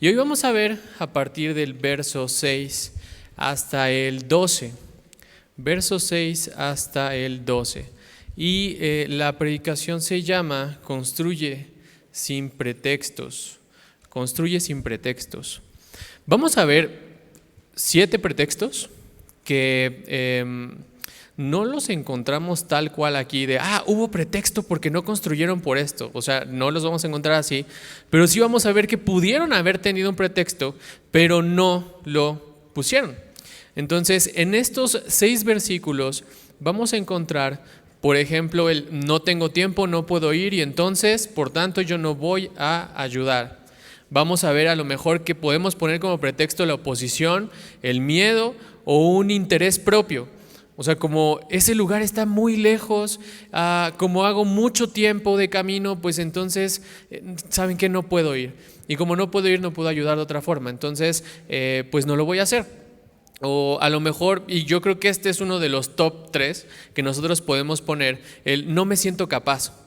Y hoy vamos a ver a partir del verso 6 hasta el 12. Verso 6 hasta el 12. Y la predicación se llama Construye sin pretextos. Construye sin pretextos. Vamos a ver 7 pretextos que no los encontramos tal cual aquí de, hubo pretexto porque no construyeron por esto. O sea, no los vamos a encontrar así, pero sí vamos a ver que pudieron haber tenido un pretexto, pero no lo pusieron. Entonces, en estos 6 versículos vamos a encontrar, por ejemplo, el no tengo tiempo, no puedo ir y entonces, por tanto, yo no voy a ayudar. Vamos a ver a lo mejor que podemos poner como pretexto la oposición, el miedo o un interés propio. O sea, como ese lugar está muy lejos, como hago mucho tiempo de camino, pues entonces, ¿saben qué? No puedo ir. Y como no puedo ir, no puedo ayudar de otra forma. Entonces, pues no lo voy a hacer. O a lo mejor, y yo creo que este es uno de los top 3 que nosotros podemos poner, el no me siento capaz.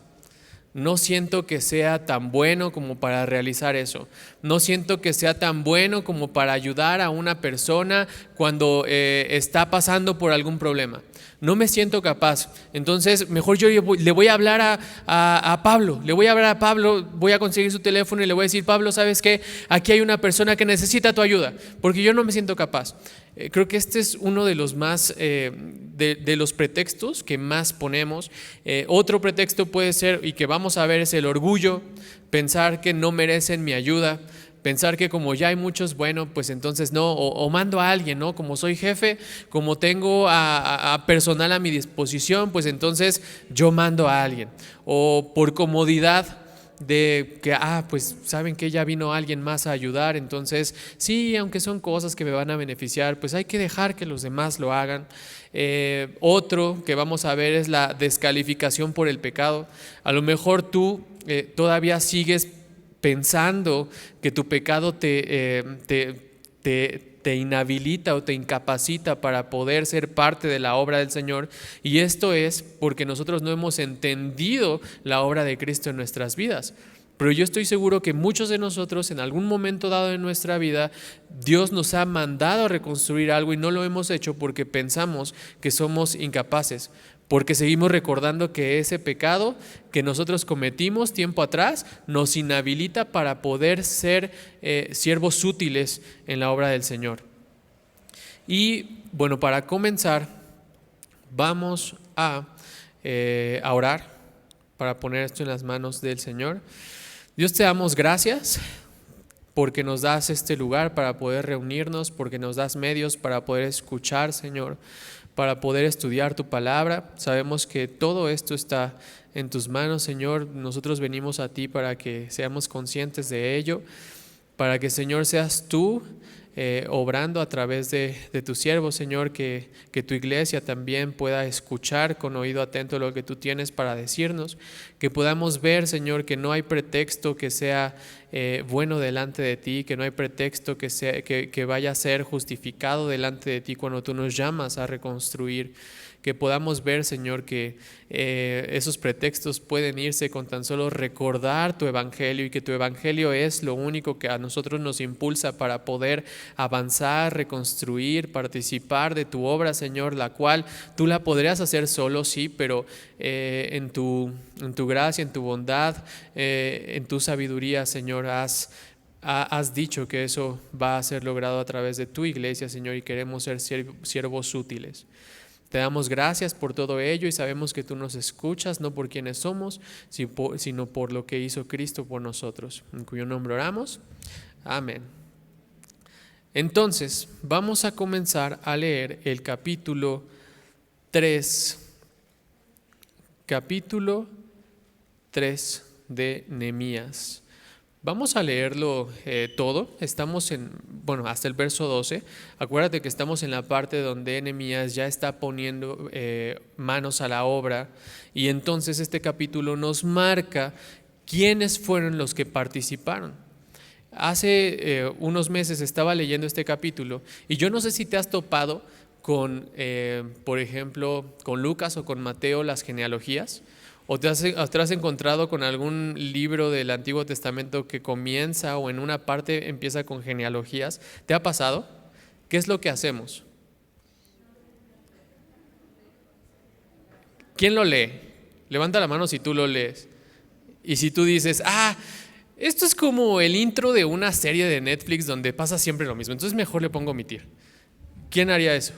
No siento que sea tan bueno como para realizar eso. No siento que sea tan bueno como para ayudar a una persona cuando está pasando por algún problema. No me siento capaz. Entonces, mejor yo le voy a hablar a Pablo. Le voy a hablar a Pablo, voy a conseguir su teléfono y le voy a decir, Pablo, ¿sabes qué? Aquí hay una persona que necesita tu ayuda, porque yo no me siento capaz. Creo que este es uno de los más, de los pretextos que más ponemos. Otro pretexto puede ser, y que vamos a ver, es el orgullo, pensar que no merecen mi ayuda, pensar que como ya hay muchos, bueno, pues entonces no, o mando a alguien, ¿no? Como soy jefe, como tengo a personal a mi disposición, pues entonces yo mando a alguien. O por comodidad, de que, pues saben que ya vino alguien más a ayudar, entonces sí, aunque son cosas que me van a beneficiar, pues hay que dejar que los demás lo hagan. Otro que vamos a ver es la descalificación por el pecado. A lo mejor tú todavía sigues pensando que tu pecado te inhabilita o te incapacita para poder ser parte de la obra del Señor, y esto es porque nosotros no hemos entendido la obra de Cristo en nuestras vidas. Pero yo estoy seguro que muchos de nosotros en algún momento dado de nuestra vida Dios nos ha mandado a reconstruir algo y no lo hemos hecho porque pensamos que somos incapaces, porque seguimos recordando que ese pecado que nosotros cometimos tiempo atrás nos inhabilita para poder ser siervos útiles en la obra del Señor. Y bueno, para comenzar, vamos a orar para poner esto en las manos del Señor. Dios, te damos gracias porque nos das este lugar para poder reunirnos, porque nos das medios para poder escuchar, Señor, para poder estudiar tu palabra. Sabemos que todo esto está en tus manos, Señor. Nosotros venimos a ti para que seamos conscientes de ello, para que, Señor, seas tú obrando a través de tu siervo, Señor, que tu iglesia también pueda escuchar con oído atento lo que tú tienes para decirnos, que podamos ver, Señor, que no hay pretexto que sea bueno delante de ti, que no hay pretexto que vaya a ser justificado delante de ti cuando tú nos llamas a reconstruir. Que podamos ver, Señor, que esos pretextos pueden irse con tan solo recordar tu evangelio, y que tu evangelio es lo único que a nosotros nos impulsa para poder avanzar, reconstruir, participar de tu obra, Señor, la cual tú la podrías hacer solo, sí, pero en tu gracia, en tu bondad, en tu sabiduría, Señor, has dicho que eso va a ser logrado a través de tu iglesia, Señor, y queremos ser siervos útiles. Te damos gracias por todo ello y sabemos que tú nos escuchas, no por quienes somos, sino por lo que hizo Cristo por nosotros, en cuyo nombre oramos. Amén. Entonces, vamos a comenzar a leer el capítulo 3. Capítulo 3 de Nehemías. Vamos a leerlo todo. Estamos hasta el verso 12. Acuérdate que estamos en la parte donde Nehemías ya está poniendo manos a la obra, y entonces este capítulo nos marca quiénes fueron los que participaron. Hace unos meses estaba leyendo este capítulo y yo no sé si te has topado con, por ejemplo, con Lucas o con Mateo, las genealogías, o te has encontrado con algún libro del Antiguo Testamento que comienza o en una parte empieza con genealogías. ¿Te ha pasado? ¿Qué es lo que hacemos? ¿Quién lo lee? Levanta la mano si tú lo lees. Y si tú dices, esto es como el intro de una serie de Netflix donde pasa siempre lo mismo, entonces mejor le pongo omitir. ¿Quién haría eso?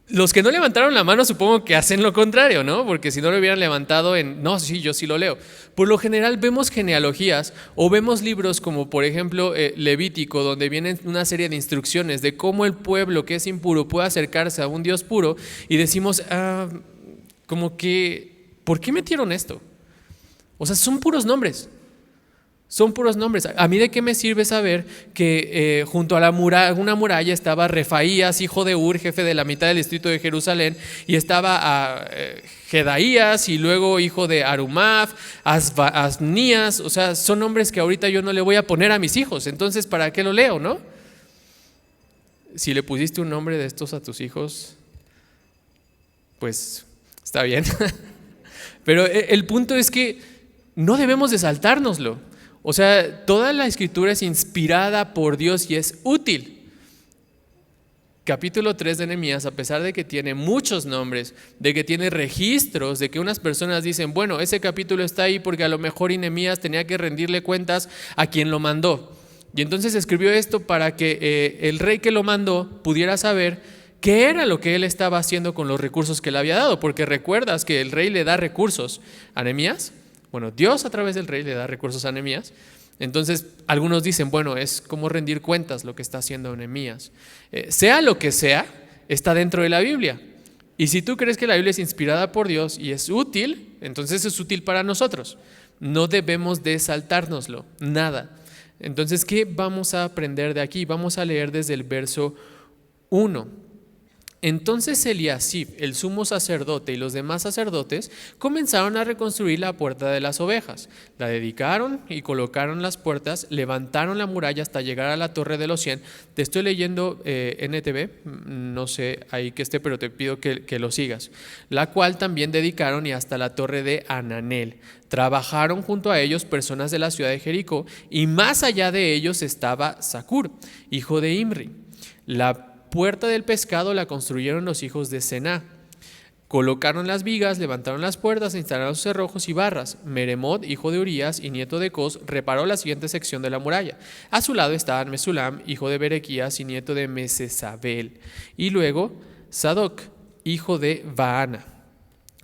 Los que no levantaron la mano supongo que hacen lo contrario, ¿no? Porque si no lo hubieran levantado no, sí, yo sí lo leo. Por lo general vemos genealogías o vemos libros como por ejemplo Levítico, donde vienen una serie de instrucciones de cómo el pueblo que es impuro puede acercarse a un Dios puro, y decimos, como que, ¿por qué metieron esto? O sea, son puros nombres. Son puros nombres. ¿A mí de qué me sirve saber que junto a una muralla estaba Refaías, hijo de Ur, jefe de la mitad del distrito de Jerusalén, y estaba Jedaías, y luego hijo de Arumaf, Asnías? O sea, son nombres que ahorita yo no le voy a poner a mis hijos. Entonces, ¿para qué lo leo, no? Si le pusiste un nombre de estos a tus hijos, pues está bien. Pero el punto es que no debemos de saltárnoslo. O sea, toda la escritura es inspirada por Dios y es útil. Capítulo 3 de Nehemías, a pesar de que tiene muchos nombres, de que tiene registros, de que unas personas dicen, bueno, ese capítulo está ahí porque a lo mejor Nehemías tenía que rendirle cuentas a quien lo mandó. Y entonces escribió esto para que el rey que lo mandó pudiera saber qué era lo que él estaba haciendo con los recursos que le había dado. Porque recuerdas que el rey le da recursos a Nehemías. Bueno, Dios a través del rey le da recursos a Nehemías. Entonces algunos dicen, bueno, es como rendir cuentas lo que está haciendo Nehemías. Sea lo que sea, está dentro de la Biblia. Y si tú crees que la Biblia es inspirada por Dios y es útil, entonces es útil para nosotros. No debemos de saltárnoslo, nada. Entonces, ¿qué vamos a aprender de aquí? Vamos a leer desde el verso 1. Entonces Eliasib, el sumo sacerdote, y los demás sacerdotes comenzaron a reconstruir la puerta de las ovejas. La dedicaron y colocaron las puertas, levantaron la muralla hasta llegar a la torre de los 100. Te estoy leyendo NTV, no sé ahí que esté, pero te pido que lo sigas. La cual también dedicaron y hasta la torre de Ananel. Trabajaron junto a ellos personas de la ciudad de Jericó, y más allá de ellos estaba Zacur, hijo de Imri. La puerta del pescado la construyeron los hijos de Sená. Colocaron las vigas, levantaron las puertas, instalaron sus cerrojos y barras. Meremot, hijo de Urías y nieto de Cos, reparó la siguiente sección de la muralla. A su lado estaban Mesulam, hijo de Berequías y nieto de Mesesabel. Y luego Sadoc, hijo de Baana.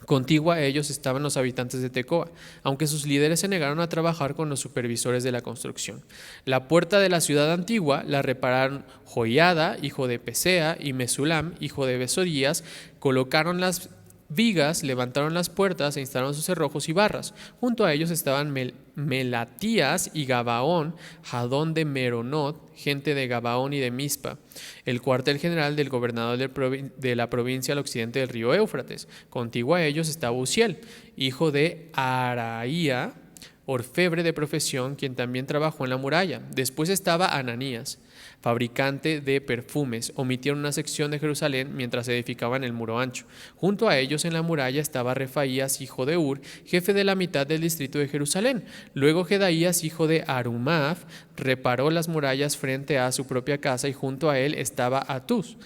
Contigua a ellos estaban los habitantes de Tecoa, aunque sus líderes se negaron a trabajar con los supervisores de la construcción. La puerta de la ciudad antigua la repararon Joiada, hijo de Pesea, y Mesulam, hijo de Besorías. Colocaron las vigas, levantaron las puertas e instalaron sus cerrojos y barras. Junto a ellos estaban Melatías y Gabaón, Jadón de Meronot, gente de Gabaón y de Mispa, el cuartel general del gobernador de la provincia al occidente del río Éufrates. Contiguo a ellos estaba Uziel, hijo de Araía, orfebre de profesión, quien también trabajó en la muralla. Después estaba Ananías, fabricante de perfumes. Omitieron una sección de Jerusalén mientras edificaban el muro ancho. Junto a ellos en la muralla estaba Refaías, hijo de Ur, jefe de la mitad del distrito de Jerusalén. Luego Jedaías, hijo de Arumaf, reparó las murallas frente a su propia casa, y junto a él estaba Atús,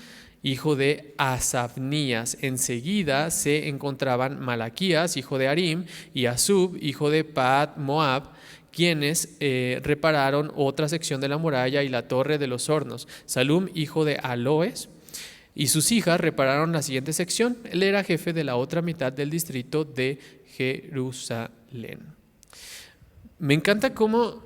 hijo de Asafnías. Enseguida se encontraban Malaquías, hijo de Arim, y Asub, hijo de Paat Moab, quienes repararon otra sección de la muralla y la torre de los hornos. Salum, hijo de Aloes, y sus hijas repararon la siguiente sección. Él era jefe de la otra mitad del distrito de Jerusalén. Me encanta cómo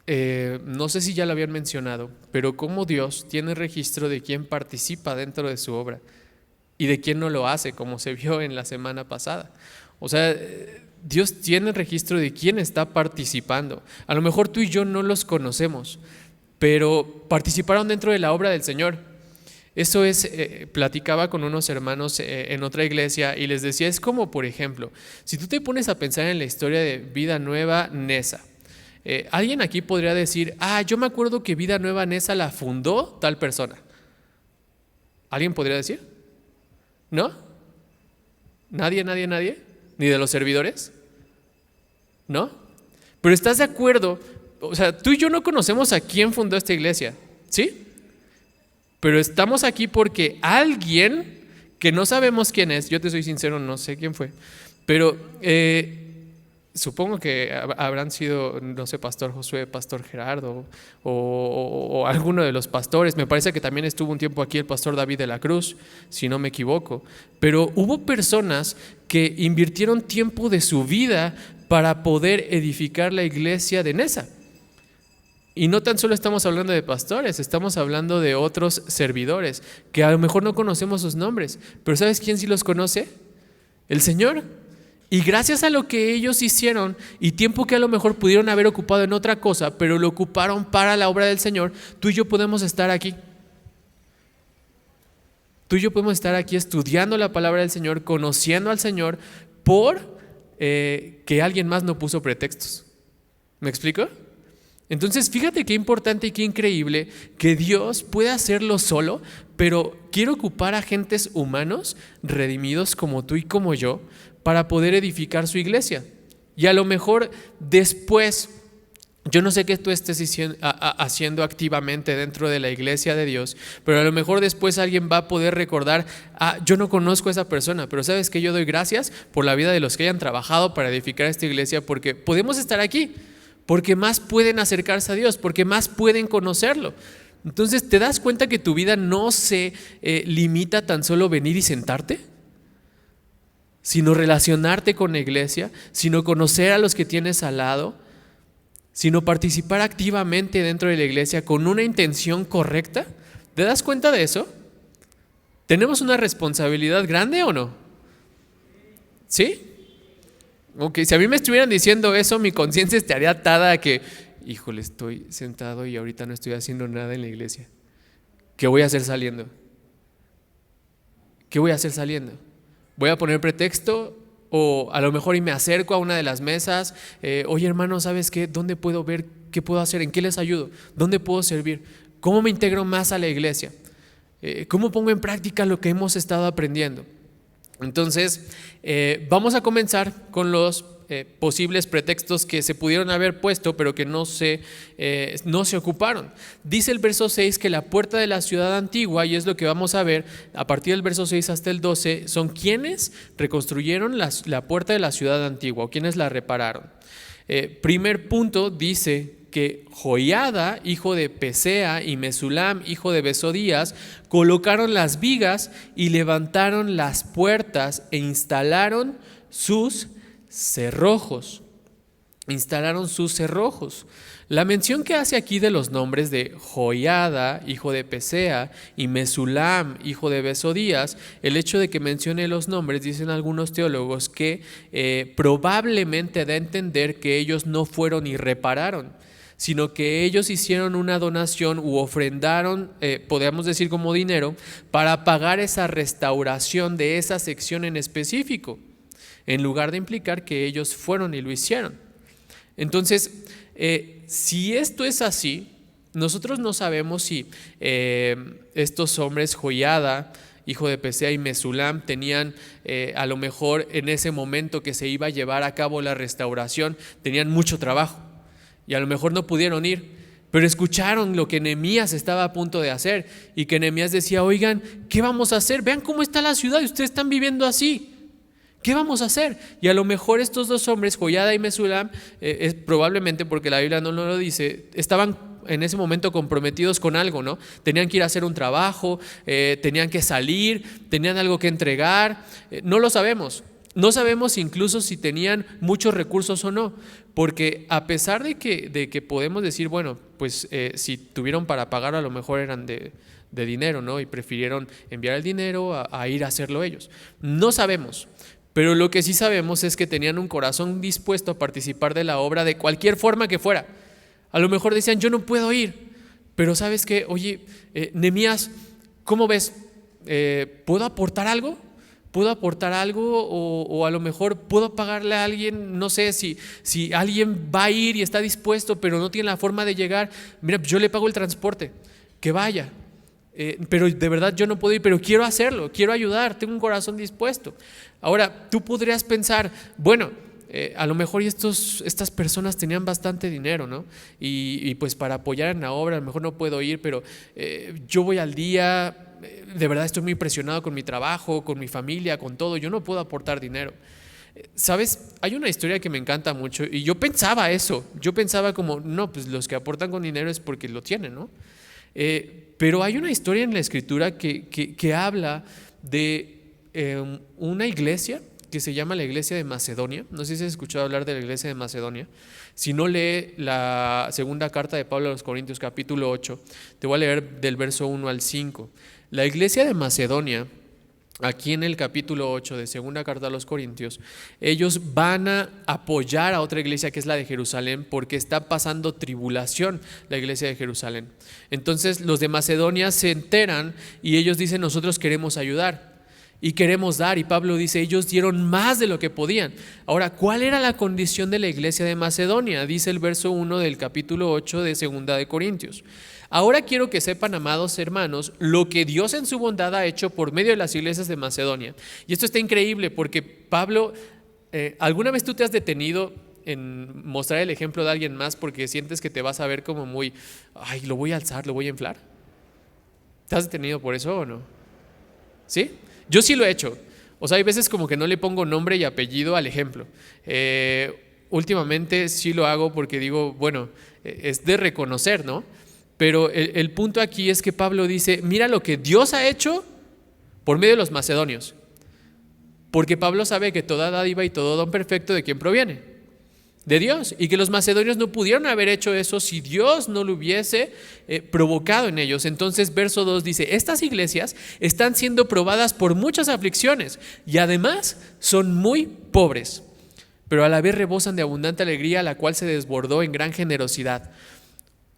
no sé si ya lo habían mencionado, pero cómo Dios tiene registro de quién participa dentro de su obra y de quién no lo hace, como se vio en la semana pasada. O sea, Dios tiene registro de quién está participando. A lo mejor tú y yo no los conocemos, pero participaron dentro de la obra del Señor. Eso es, platicaba con unos hermanos en otra iglesia y les decía, es como, por ejemplo, si tú te pones a pensar en la historia de Vida Nueva Nesa, alguien aquí podría decir, yo me acuerdo que Vida Nueva Nesa la fundó tal persona. ¿Alguien podría decir? ¿No? ¿Nadie? ¿Ni de los servidores? ¿No? Pero ¿estás de acuerdo? O sea, tú y yo no conocemos a quién fundó esta iglesia, ¿sí? Pero estamos aquí porque alguien que no sabemos quién es, yo te soy sincero, no sé quién fue, pero supongo que habrán sido, no sé, Pastor Josué, Pastor Gerardo o alguno de los pastores. Me parece que también estuvo un tiempo aquí el Pastor David de la Cruz, si no me equivoco. Pero hubo personas que invirtieron tiempo de su vida para poder edificar la iglesia de Nesa. Y no tan solo estamos hablando de pastores, estamos hablando de otros servidores que a lo mejor no conocemos sus nombres, pero ¿sabes quién sí los conoce? El Señor. Y gracias a lo que ellos hicieron y tiempo que a lo mejor pudieron haber ocupado en otra cosa, pero lo ocuparon para la obra del Señor, tú y yo podemos estar aquí. Tú y yo podemos estar aquí estudiando la palabra del Señor, conociendo al Señor por que alguien más no puso pretextos. ¿Me explico? Entonces, fíjate qué importante y qué increíble que Dios puede hacerlo solo, pero quiere ocupar a agentes humanos redimidos como tú y como yo para poder edificar su iglesia. Y a lo mejor después, yo no sé qué tú estés haciendo activamente dentro de la iglesia de Dios, pero a lo mejor después alguien va a poder recordar, yo no conozco a esa persona, pero sabes que yo doy gracias por la vida de los que hayan trabajado para edificar esta iglesia, porque podemos estar aquí, porque más pueden acercarse a Dios, porque más pueden conocerlo. Entonces, ¿te das cuenta que tu vida no se limita tan solo a venir y sentarte? Sino relacionarte con la iglesia, sino conocer a los que tienes al lado, sino participar activamente dentro de la iglesia con una intención correcta. ¿Te das cuenta de eso? ¿Tenemos una responsabilidad grande o no? ¿Sí? Ok, si a mí me estuvieran diciendo eso, mi conciencia estaría atada a que, híjole, estoy sentado y ahorita no estoy haciendo nada en la iglesia. ¿Qué voy a hacer saliendo? ¿Qué voy a hacer saliendo? ¿Voy a poner pretexto? O a lo mejor y me acerco a una de las mesas, oye hermano, ¿sabes qué? ¿Dónde puedo ver qué puedo hacer? ¿En qué les ayudo? ¿Dónde puedo servir? ¿Cómo me integro más a la iglesia? ¿Cómo pongo en práctica lo que hemos estado aprendiendo? Entonces, vamos a comenzar con los posibles pretextos que se pudieron haber puesto, pero que no se ocuparon. Dice el verso 6 que la puerta de la ciudad antigua, y es lo que vamos a ver a partir del verso 6 hasta el 12, son quienes reconstruyeron la puerta de la ciudad antigua, o quienes la repararon. Primer punto, dice que Joiada, hijo de Pesea, y Mesulam, hijo de Besodías, colocaron las vigas y levantaron las puertas e instalaron sus cerrojos. La mención que hace aquí de los nombres de Joiada, hijo de Pesea, y Mesulam, hijo de Besodías, el hecho de que mencione los nombres, dicen algunos teólogos que probablemente da a entender que ellos no fueron y repararon, sino que ellos hicieron una donación u ofrendaron, podríamos decir como dinero, para pagar esa restauración de esa sección en específico, en lugar de implicar que ellos fueron y lo hicieron. Entonces, si esto es así, nosotros no sabemos si estos hombres, Joiada, hijo de Pesea, y Mesulam, tenían a lo mejor en ese momento que se iba a llevar a cabo la restauración, tenían mucho trabajo y a lo mejor no pudieron ir, pero escucharon lo que Nehemías estaba a punto de hacer y que Nehemías decía, oigan, ¿qué vamos a hacer? Vean cómo está la ciudad y ustedes están viviendo así. ¿Qué vamos a hacer? Y a lo mejor estos dos hombres, Joiada y Mesulam, probablemente porque la Biblia no lo dice, estaban en ese momento comprometidos con algo, ¿no? Tenían que ir a hacer un trabajo, tenían que salir, tenían algo que entregar, no lo sabemos. No sabemos incluso si tenían muchos recursos o no, porque a pesar de que podemos decir, bueno, pues si tuvieron para pagar, a lo mejor eran de dinero, ¿no? Y prefirieron enviar el dinero a ir a hacerlo ellos. No sabemos, pero lo que sí sabemos es que tenían un corazón dispuesto a participar de la obra de cualquier forma que fuera. A lo mejor decían, yo no puedo ir, pero ¿sabes qué? Oye, Nehemías, ¿cómo ves? ¿Puedo aportar algo? ¿Puedo aportar algo? O a lo mejor puedo pagarle a alguien, no sé, si alguien va a ir y está dispuesto, pero no tiene la forma de llegar, mira, yo le pago el transporte, que vaya. Pero de verdad yo no puedo ir, pero quiero hacerlo, quiero ayudar, tengo un corazón dispuesto. Ahora, tú podrías pensar, bueno, a lo mejor estas personas tenían bastante dinero, ¿no? Y pues para apoyar en la obra, a lo mejor no puedo ir, pero yo voy al día, de verdad estoy muy impresionado con mi trabajo, con mi familia, con todo, yo no puedo aportar dinero. ¿Sabes? Hay una historia que me encanta mucho y yo pensaba eso, yo pensaba como, no, pues los que aportan con dinero es porque lo tienen, ¿no? Pero hay una historia en la Escritura que habla de una iglesia que se llama la iglesia de Macedonia. No sé si has escuchado hablar de la iglesia de Macedonia. Si no, lee la segunda carta de Pablo a los Corintios, capítulo 8. Te voy a leer del verso 1 al 5. La iglesia de Macedonia, aquí en el capítulo 8 de segunda carta a los Corintios, ellos van a apoyar a otra iglesia que es la de Jerusalén, porque está pasando tribulación la iglesia de Jerusalén. Entonces los de Macedonia se enteran y ellos dicen, nosotros queremos ayudar y queremos dar, y Pablo dice, ellos dieron más de lo que podían. Ahora, ¿cuál era la condición de la iglesia de Macedonia? Dice el verso 1 del capítulo 8 de segunda de Corintios. Ahora quiero que sepan, amados hermanos, lo que Dios en su bondad ha hecho por medio de las iglesias de Macedonia. Y esto está increíble porque Pablo, ¿alguna vez tú te has detenido en mostrar el ejemplo de alguien más porque sientes que te vas a ver como muy, ay, lo voy a alzar, lo voy a inflar? ¿Te has detenido por eso o no? ¿Sí? Yo sí lo he hecho. O sea, hay veces como que no le pongo nombre y apellido al ejemplo. Últimamente sí lo hago porque digo, bueno, es de reconocer, ¿no? Pero el punto aquí es que Pablo dice, mira lo que Dios ha hecho por medio de los macedonios. Porque Pablo sabe que toda dádiva y todo don perfecto, ¿de quién proviene? De Dios. Y que los macedonios no pudieron haber hecho eso si Dios no lo hubiese provocado en ellos. Entonces verso 2 dice, estas iglesias están siendo probadas por muchas aflicciones y además son muy pobres, pero a la vez rebosan de abundante alegría, la cual se desbordó en gran generosidad.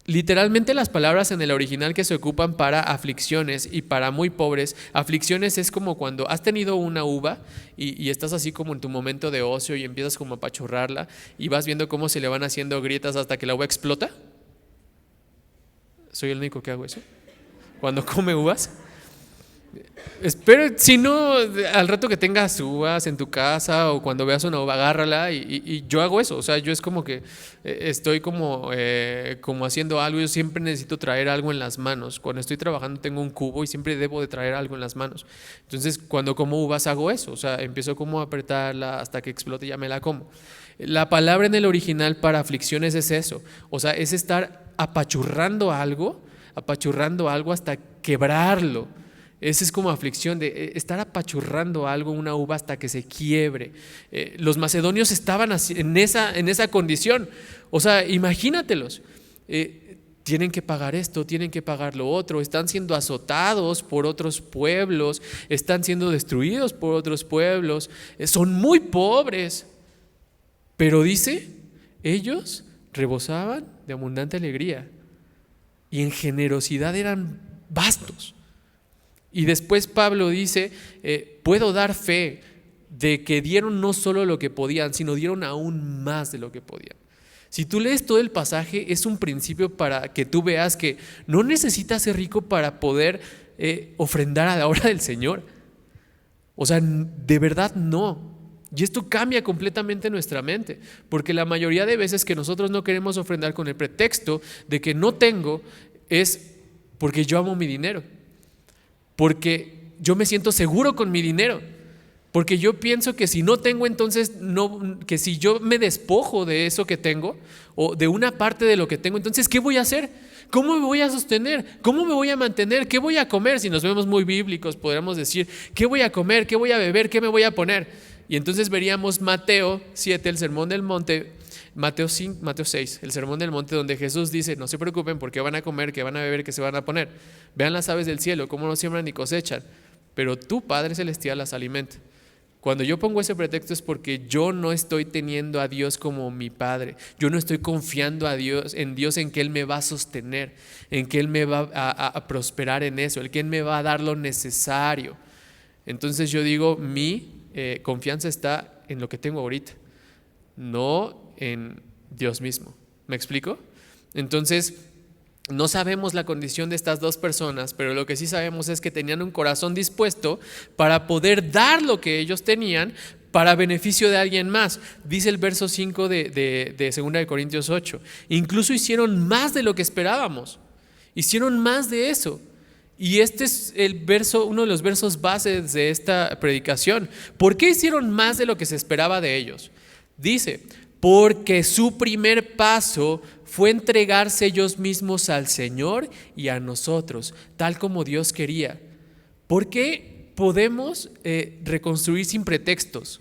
Literalmente las palabras en el original que se ocupan para aflicciones y para muy pobres, aflicciones es como cuando has tenido una uva y estás así como en tu momento de ocio y empiezas como a apachurrarla y vas viendo cómo se le van haciendo grietas hasta que la uva explota. ¿Soy el único que hago eso? Cuando come uvas. Espero, si no, al rato que tengas uvas en tu casa o cuando veas una uva, agárrala y yo hago eso. O sea, yo es como que estoy como haciendo algo. Yo siempre necesito traer algo en las manos. Cuando estoy trabajando tengo un cubo y siempre debo de traer algo en las manos. Entonces cuando como uvas hago eso. O sea, empiezo como a apretarla hasta que explote y ya me la como. La palabra en el original para aflicciones es eso. O sea, es estar apachurrando algo hasta quebrarlo. Esa es como aflicción de estar apachurrando algo, una uva hasta que se quiebre. Los macedonios estaban en esa condición. O sea, imagínatelos. Tienen que pagar esto, tienen que pagar lo otro, están siendo azotados por otros pueblos, están siendo destruidos por otros pueblos, son muy pobres. Pero dice, ellos rebosaban de abundante alegría y en generosidad eran vastos. Y después Pablo dice, puedo dar fe de que dieron no solo lo que podían, sino dieron aún más de lo que podían. Si tú lees todo el pasaje, es un principio para que tú veas que no necesitas ser rico para poder ofrendar a la obra del Señor. O sea, de verdad no. Y esto cambia completamente nuestra mente, porque la mayoría de veces que nosotros no queremos ofrendar con el pretexto de que no tengo, es porque yo amo mi dinero. Porque yo me siento seguro con mi dinero, porque yo pienso que si no tengo, entonces no, que si yo me despojo de eso que tengo o de una parte de lo que tengo, entonces ¿qué voy a hacer? ¿Cómo me voy a sostener? ¿Cómo me voy a mantener? ¿Qué voy a comer? Si nos vemos muy bíblicos, podríamos decir, ¿qué voy a comer? ¿Qué voy a beber? ¿Qué me voy a poner? Y entonces veríamos Mateo 7, el sermón del monte, Mateo 6, el sermón del monte, donde Jesús dice: no se preocupen por qué van a comer, qué van a beber, qué se van a poner. Vean las aves del cielo, cómo no siembran ni cosechan, pero tu Padre Celestial las alimenta. Cuando yo pongo ese pretexto es porque yo no estoy teniendo a Dios como mi Padre. Yo no estoy confiando en Dios, en que Él me va a sostener, en que Él me va a prosperar en eso, en que Él me va a dar lo necesario. Entonces yo digo, mi confianza está en lo que tengo ahorita, no en Dios mismo. ¿Me explico? Entonces, no sabemos la condición de estas dos personas, pero lo que sí sabemos es que tenían un corazón dispuesto para poder dar lo que ellos tenían para beneficio de alguien más. Dice el verso 5 de 2 Corintios 8. Incluso hicieron más de lo que esperábamos. Hicieron más de eso. Y este es uno de los versos bases de esta predicación. ¿Por qué hicieron más de lo que se esperaba de ellos? Dice: porque su primer paso fue entregarse ellos mismos al Señor y a nosotros, tal como Dios quería. ¿Por qué podemos reconstruir sin pretextos?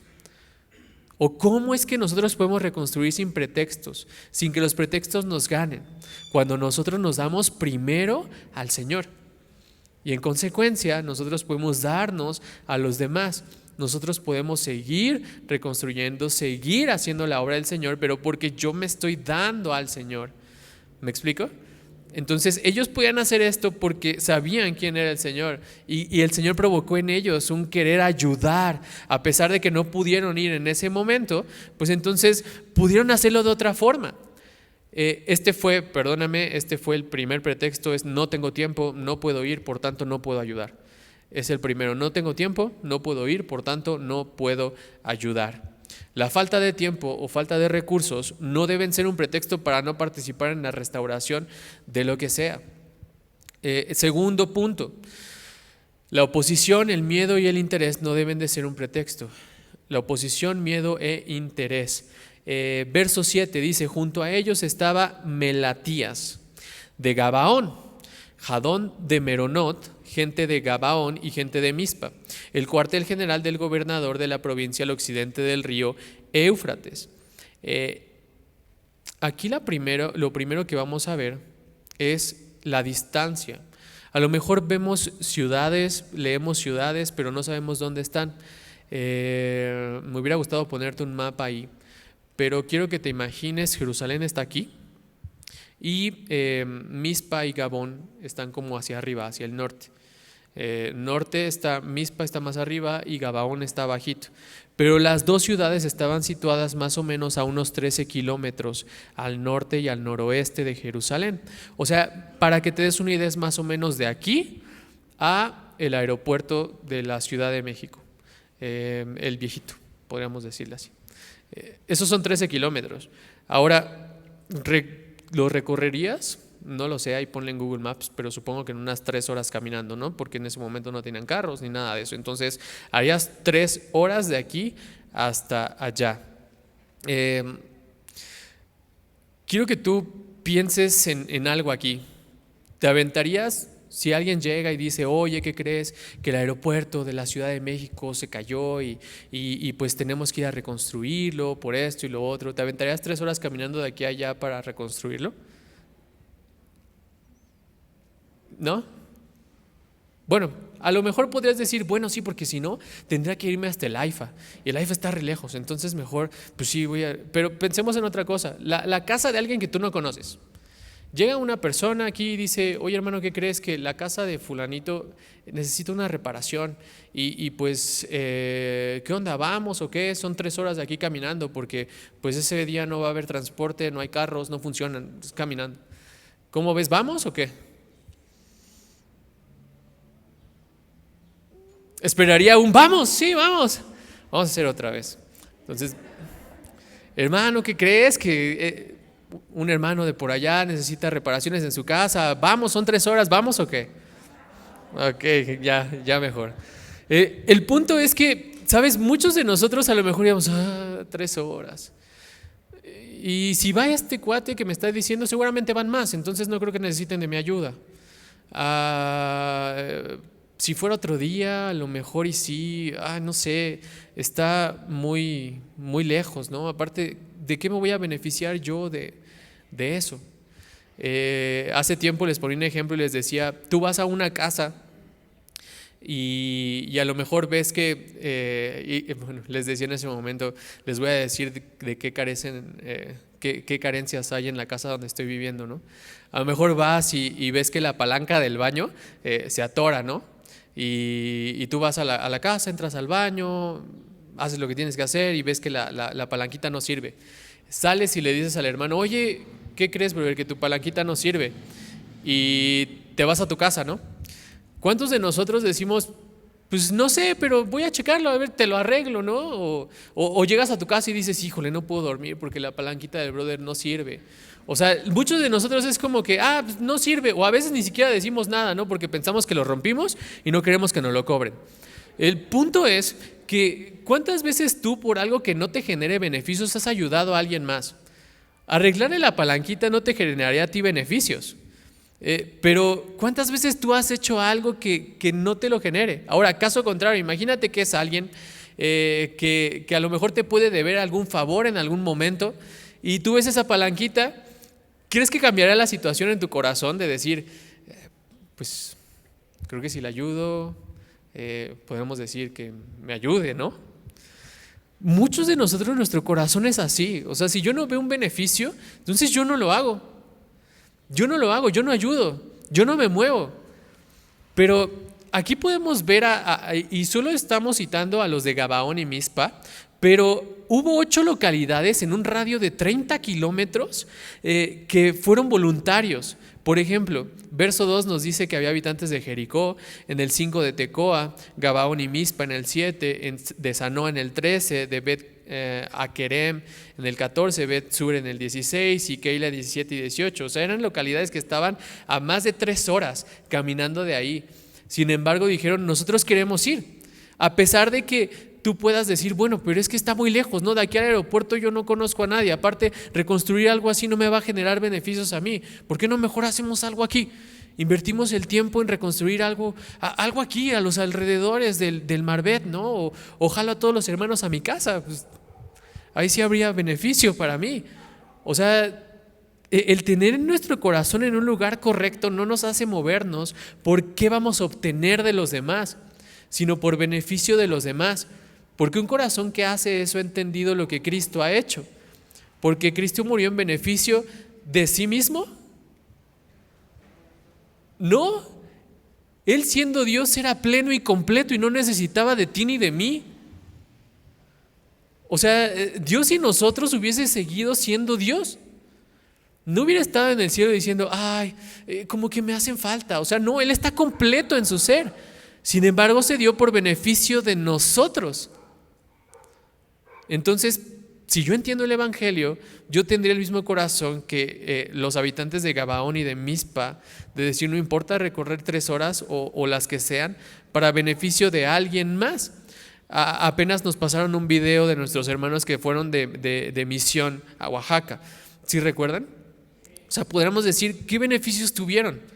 ¿O cómo es que nosotros podemos reconstruir sin pretextos, sin que los pretextos nos ganen? Cuando nosotros nos damos primero al Señor. Y en consecuencia, nosotros podemos darnos a los demás. Nosotros podemos seguir reconstruyendo, seguir haciendo la obra del Señor, pero porque yo me estoy dando al Señor. ¿Me explico? Entonces ellos podían hacer esto porque sabían quién era el Señor, y el Señor provocó en ellos un querer ayudar, a pesar de que no pudieron ir en ese momento, pues entonces pudieron hacerlo de otra forma. Este fue el primer pretexto: es no tengo tiempo, no puedo ir, por tanto no puedo ayudar. Es el primero: no tengo tiempo, no puedo ir, por tanto no puedo ayudar. La falta de tiempo o falta de recursos no deben ser un pretexto para no participar en la restauración de lo que sea. Segundo punto: la oposición, el miedo y el interés no deben de ser un pretexto. La oposición, miedo e interés. Verso 7 dice: junto a ellos estaba Melatías de Gabaón, Jadón de Meronot, gente de Gabaón y gente de Mizpa, el cuartel general del gobernador de la provincia al occidente del río Éufrates. Aquí lo primero que vamos a ver es la distancia. A lo mejor vemos ciudades, leemos ciudades, pero no sabemos dónde están. Me hubiera gustado ponerte un mapa ahí, pero quiero que te imagines: Jerusalén está aquí y Mizpa y Gabón están como hacia arriba, hacia el norte. Mizpa está más arriba y Gabaón está abajito. Pero las dos ciudades estaban situadas más o menos a unos 13 kilómetros al norte y al noroeste de Jerusalén. O sea, para que te des una idea, es más o menos de aquí a el aeropuerto de la Ciudad de México, el viejito, podríamos decirle así. Esos son 13 kilómetros. Ahora, ¿lo recorrerías? No lo sé, ahí ponle en Google Maps, pero supongo que en unas 3 horas caminando, ¿no? Porque en ese momento no tenían carros ni nada de eso. Entonces, harías 3 horas de aquí hasta allá. Quiero que tú pienses en algo aquí. ¿Te aventarías si alguien llega y dice: oye, ¿qué crees? Que el aeropuerto de la Ciudad de México se cayó y pues tenemos que ir a reconstruirlo por esto y lo otro. ¿Te aventarías 3 horas caminando de aquí a allá para reconstruirlo? ¿No? Bueno, a lo mejor podrías decir: bueno, sí, porque si no, tendría que irme hasta el AIFA. Y el AIFA está re lejos, entonces mejor, pues sí, Pero pensemos en otra cosa. La casa de alguien que tú no conoces. Llega una persona aquí y dice: oye, hermano, ¿qué crees? Que la casa de fulanito necesita una reparación. Y pues, ¿qué onda? ¿Vamos o qué? Son 3 horas de aquí caminando, porque pues ese día no va a haber transporte, no hay carros, no funcionan, es caminando. ¿Cómo ves? ¿Vamos o qué? Esperaría vamos, sí, vamos. Vamos a hacer otra vez. Entonces, hermano, ¿qué crees? Que un hermano de por allá necesita reparaciones en su casa. Vamos, son 3 horas, ¿vamos o qué? Ok, ya mejor. El punto es que, ¿sabes? Muchos de nosotros a lo mejor íbamos 3 horas. Y si va este cuate que me está diciendo, seguramente van más. Entonces no creo que necesiten de mi ayuda. si fuera otro día, a lo mejor y sí, no sé, está muy, muy lejos, ¿no? Aparte, ¿de qué me voy a beneficiar yo de eso? Hace tiempo les ponía un ejemplo y les decía, tú vas a una casa y a lo mejor ves que, bueno, les decía en ese momento, les voy a decir de qué carecen, qué carencias hay en la casa donde estoy viviendo, ¿no? A lo mejor vas y ves que la palanca del baño se atora, ¿no? Y tú vas a la casa, entras al baño, haces lo que tienes que hacer y ves que la palanquita no sirve. Sales y le dices al hermano, oye, ¿qué crees, brother? Que tu palanquita no sirve. Y te vas a tu casa, ¿no? ¿Cuántos de nosotros decimos, pues no sé, pero voy a checarlo, a ver, te lo arreglo, ¿no? O llegas a tu casa y dices, híjole, no puedo dormir porque la palanquita del brother no sirve. O sea, muchos de nosotros es como que, pues no sirve, o a veces ni siquiera decimos nada, ¿no? Porque pensamos que lo rompimos y no queremos que nos lo cobren. El punto es que, ¿cuántas veces tú por algo que no te genere beneficios has ayudado a alguien más? Arreglarle la palanquita no te generaría a ti beneficios. Pero ¿cuántas veces tú has hecho algo que no te lo genere? Ahora, caso contrario, imagínate que es alguien que a lo mejor te puede deber algún favor en algún momento y tú ves esa palanquita. ¿Crees que cambiará la situación en tu corazón de decir, pues creo que si le ayudo, podemos decir que me ayude, ¿no? Muchos de nosotros, nuestro corazón es así. O sea, si yo no veo un beneficio, entonces yo no lo hago. Yo no lo hago, yo no ayudo, yo no me muevo. Pero aquí podemos ver, y solo estamos citando a los de Gabaón y Mizpa, pero hubo 8 localidades en un radio de 30 kilómetros que fueron voluntarios. Por ejemplo, verso 2 nos dice que había habitantes de Jericó, en el 5 de Tecoa, Gabaón y Mizpa en el 7, de Sanoa en el 13, de Bet Akerem en el 14, Bet Sur en el 16 y Keila 17 y 18. O sea, eran localidades que estaban a más de 3 horas caminando de ahí. Sin embargo, dijeron, nosotros queremos ir. A pesar de que tú puedas decir, bueno, pero es que está muy lejos, ¿no? De aquí al aeropuerto yo no conozco a nadie. Aparte, reconstruir algo así no me va a generar beneficios a mí. ¿Por qué no mejor hacemos algo aquí? Invertimos el tiempo en reconstruir algo aquí, a los alrededores del Marbet, ¿no? O jalo a todos los hermanos a mi casa. Pues, ahí sí habría beneficio para mí. O sea, el tener nuestro corazón en un lugar correcto no nos hace movernos por qué vamos a obtener de los demás, sino por beneficio de los demás. Porque un corazón que hace eso ha entendido lo que Cristo ha hecho. Porque Cristo murió en beneficio de sí mismo. No, Él siendo Dios era pleno y completo y no necesitaba de ti ni de mí. O sea, Dios y nosotros hubiese seguido siendo Dios. No hubiera estado en el cielo diciendo, como que me hacen falta. O sea, no, Él está completo en su ser. Sin embargo, se dio por beneficio de nosotros. Entonces, si yo entiendo el Evangelio, yo tendría el mismo corazón que los habitantes de Gabaón y de Mizpa, de decir, no importa recorrer 3 horas o las que sean, para beneficio de alguien más. Apenas nos pasaron un video de nuestros hermanos que fueron de misión a Oaxaca. ¿Sí recuerdan? O sea, podríamos decir, ¿qué beneficios tuvieron?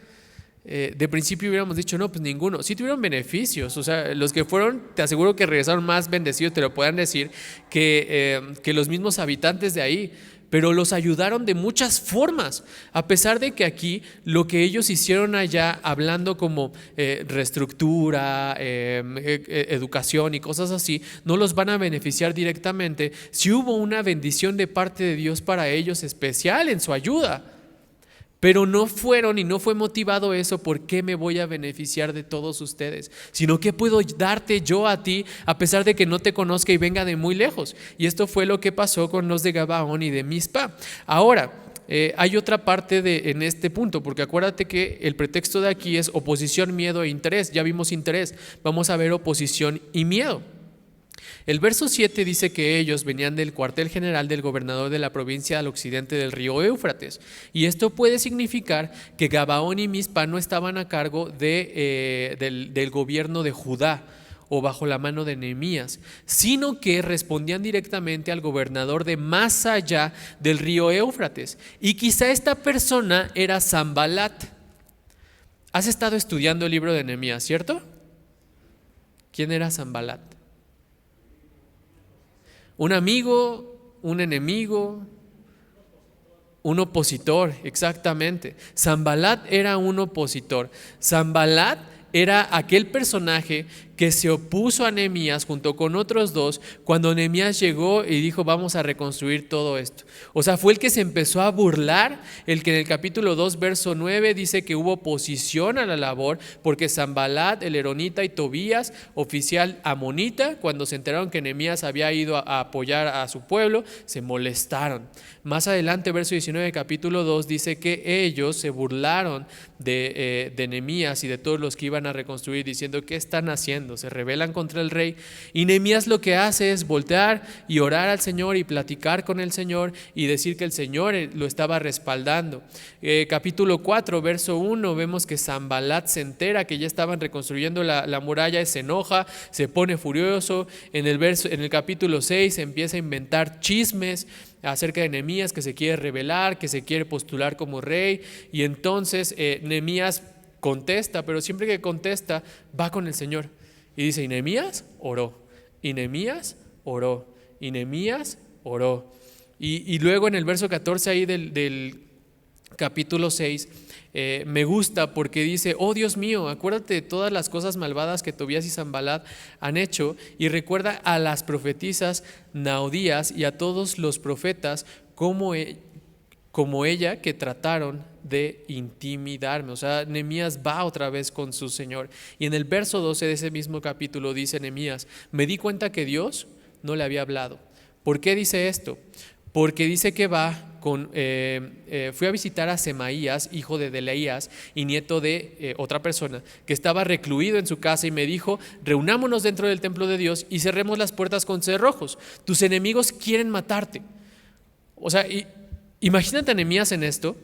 De principio hubiéramos dicho, no, pues ninguno. Sí tuvieron beneficios, o sea, los que fueron, te aseguro que regresaron más bendecidos, te lo puedan decir, que los mismos habitantes de ahí, pero los ayudaron de muchas formas, a pesar de que aquí lo que ellos hicieron allá, hablando como reestructura, educación y cosas así, no los van a beneficiar directamente. Si hubo una bendición de parte de Dios para ellos especial en su ayuda. Pero no fueron y no fue motivado eso, ¿por qué me voy a beneficiar de todos ustedes? Sino que puedo darte yo a ti a pesar de que no te conozca y venga de muy lejos. Y esto fue lo que pasó con los de Gabaón y de Mizpa. Ahora, hay otra parte en este punto, porque acuérdate que el pretexto de aquí es oposición, miedo e interés. Ya vimos interés, vamos a ver oposición y miedo. El verso 7 dice que ellos venían del cuartel general del gobernador de la provincia al occidente del río Éufrates. Y esto puede significar que Gabaón y Mizpa no estaban a cargo del gobierno de Judá o bajo la mano de Nehemías, sino que respondían directamente al gobernador de más allá del río Éufrates. Y quizá esta persona era Sanbalat. Has estado estudiando el libro de Nehemías, ¿cierto? ¿Quién era Sanbalat? Un amigo, un enemigo, un opositor, exactamente. Sanbalat era un opositor. Sanbalat era aquel personaje que se opuso a Nehemías junto con otros dos cuando Nehemías llegó y dijo vamos a reconstruir todo esto. O sea, fue el que se empezó a burlar, el que en el capítulo 2 verso 9 dice que hubo oposición a la labor porque Sanbalat, el eronita, y Tobías, oficial amonita, cuando se enteraron que Nehemías había ido a apoyar a su pueblo, se molestaron. Más adelante, verso 19 del capítulo 2 dice que ellos se burlaron de Nehemías y de todos los que iban a reconstruir, diciendo ¿qué están haciendo? Se rebelan contra el rey. Y Nehemías lo que hace es voltear y orar al Señor y platicar con el Señor y decir que el Señor lo estaba respaldando. Capítulo 4 verso 1 vemos que Sanbalat se entera que ya estaban reconstruyendo la muralla, se enoja, se pone furioso. En el capítulo 6 empieza a inventar chismes acerca de Nehemías, que se quiere rebelar, que se quiere postular como rey. Y entonces Nehemías contesta, pero siempre que contesta va con el Señor y dice, y Nehemías oró, y Nehemías oró, y Nehemías oró. Y luego en el verso 14 ahí del capítulo 6 me gusta porque dice, oh Dios mío, acuérdate de todas las cosas malvadas que Tobías y Sanbalat han hecho, y recuerda a las profetisas Naudías y a todos los profetas como ella que trataron de intimidarme. O sea, Nehemías va otra vez con su Señor. Y en el verso 12 de ese mismo capítulo dice Nehemías, me di cuenta que Dios no le había hablado. ¿Por qué dice esto? Porque dice que fui a visitar a Semaías, hijo de Delaías y nieto de otra persona que estaba recluido en su casa, y me dijo, reunámonos dentro del templo de Dios y cerremos las puertas con cerrojos. Tus enemigos quieren matarte. O sea, imagínate a Nehemías en esto.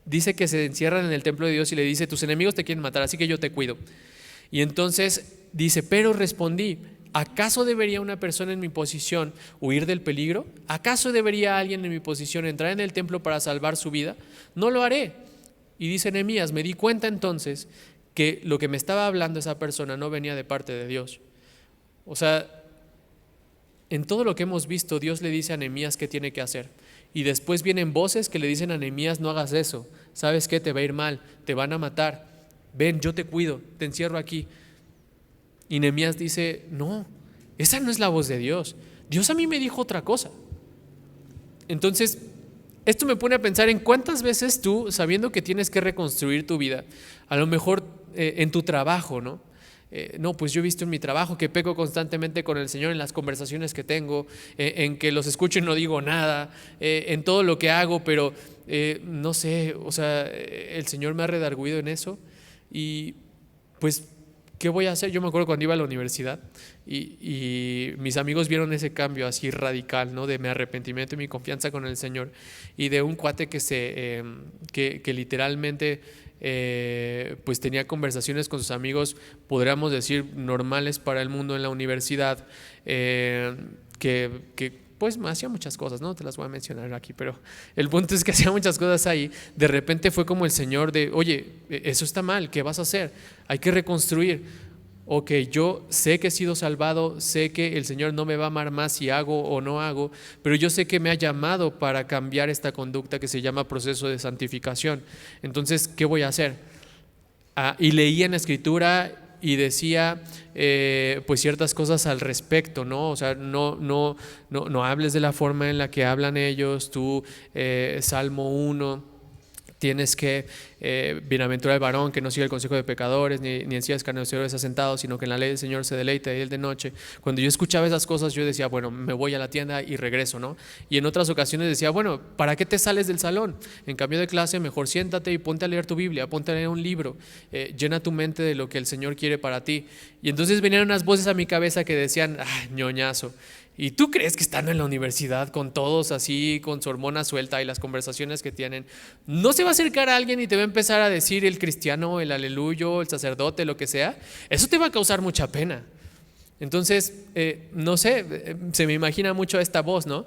Dice que se encierran en el templo de Dios y le dice, tus enemigos te quieren matar, así que yo te cuido. Y entonces dice, pero respondí, ¿acaso debería una persona en mi posición huir del peligro? ¿Acaso debería alguien en mi posición entrar en el templo para salvar su vida? No lo haré. Y dice Nehemías, me di cuenta entonces que lo que me estaba hablando esa persona no venía de parte de Dios. O sea, en todo lo que hemos visto, Dios le dice a Nehemías qué tiene que hacer. Y después vienen voces que le dicen a Nehemías, no hagas eso, ¿sabes qué? Te va a ir mal, te van a matar, ven, yo te cuido, te encierro aquí. Y Nehemías dice, no, esa no es la voz de Dios, Dios a mí me dijo otra cosa. Entonces, esto me pone a pensar en cuántas veces tú, sabiendo que tienes que reconstruir tu vida, a lo mejor en tu trabajo, ¿no? No, pues yo he visto en mi trabajo que peco constantemente con el Señor en las conversaciones que tengo, en que los escucho y no digo nada, en todo lo que hago, pero no sé, o sea, el Señor me ha redarguido en eso y pues, ¿qué voy a hacer? Yo me acuerdo cuando iba a la universidad y mis amigos vieron ese cambio así radical, ¿no? De mi arrepentimiento y mi confianza con el Señor, y de un cuate que literalmente pues tenía conversaciones con sus amigos, podríamos decir normales para el mundo en la universidad, que pues hacía muchas cosas, no te las voy a mencionar aquí, pero el punto es que hacía muchas cosas ahí. De repente fue como el Señor de, oye, eso está mal, ¿qué vas a hacer? Hay que reconstruir. Ok, yo sé que he sido salvado, sé que el Señor no me va a amar más si hago o no hago, pero yo sé que me ha llamado para cambiar esta conducta que se llama proceso de santificación. Entonces, ¿qué voy a hacer? Y leía en la Escritura y decía pues ciertas cosas al respecto, ¿no? O sea, no hables de la forma en la que hablan ellos. Tú, Salmo 1, tienes que, bienaventurado el varón que no sigue el consejo de pecadores, ni en sillas escarnecedores asentado, sino que en la ley del Señor se deleita, y él de noche. Cuando yo escuchaba esas cosas, yo decía, bueno, me voy a la tienda y regreso, ¿no? Y en otras ocasiones decía, bueno, ¿para qué te sales del salón? En cambio de clase, mejor siéntate y ponte a leer tu Biblia, ponte a leer un libro, llena tu mente de lo que el Señor quiere para ti. Y entonces venían unas voces a mi cabeza que decían, ñoñazo. ¿Y tú crees que estando en la universidad con todos así, con su hormona suelta y las conversaciones que tienen, no se va a acercar a alguien y te va a empezar a decir el cristiano, el aleluyo, el sacerdote, lo que sea? Eso te va a causar mucha pena. Entonces, no sé, se me imagina mucho esta voz, ¿no?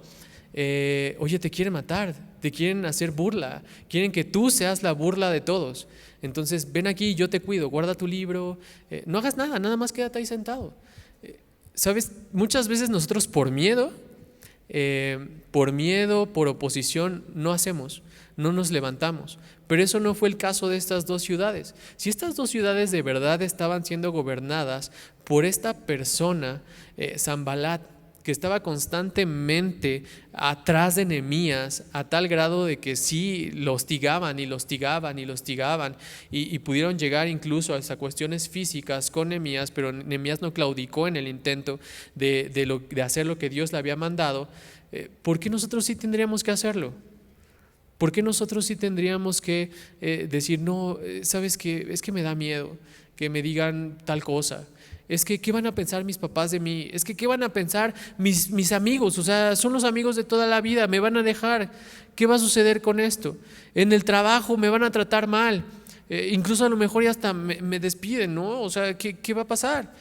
Oye, te quieren matar, te quieren hacer burla, quieren que tú seas la burla de todos. Entonces ven aquí, yo te cuido, guarda tu libro, no hagas nada, nada más quédate ahí sentado. ¿Sabes? Muchas veces nosotros por miedo, por oposición, no hacemos, no nos levantamos. Pero eso no fue el caso de estas dos ciudades. Si estas dos ciudades de verdad estaban siendo gobernadas por esta persona, Sanbalat, que estaba constantemente atrás de Nehemías, a tal grado de que sí lo hostigaban y lo hostigaban y lo hostigaban, y pudieron llegar incluso hasta cuestiones físicas con Nehemías, pero Nehemías no claudicó en el intento de hacer lo que Dios le había mandado. ¿Por qué nosotros sí tendríamos que hacerlo? ¿Por qué nosotros sí tendríamos que decir, no, sabes que es que me da miedo que me digan tal cosa? Es que, ¿qué van a pensar mis papás de mí? Es que, ¿qué van a pensar mis amigos? O sea, son los amigos de toda la vida, me van a dejar. ¿Qué va a suceder con esto? En el trabajo me van a tratar mal. Incluso a lo mejor ya hasta me despiden, ¿no? O sea, ¿qué va a pasar?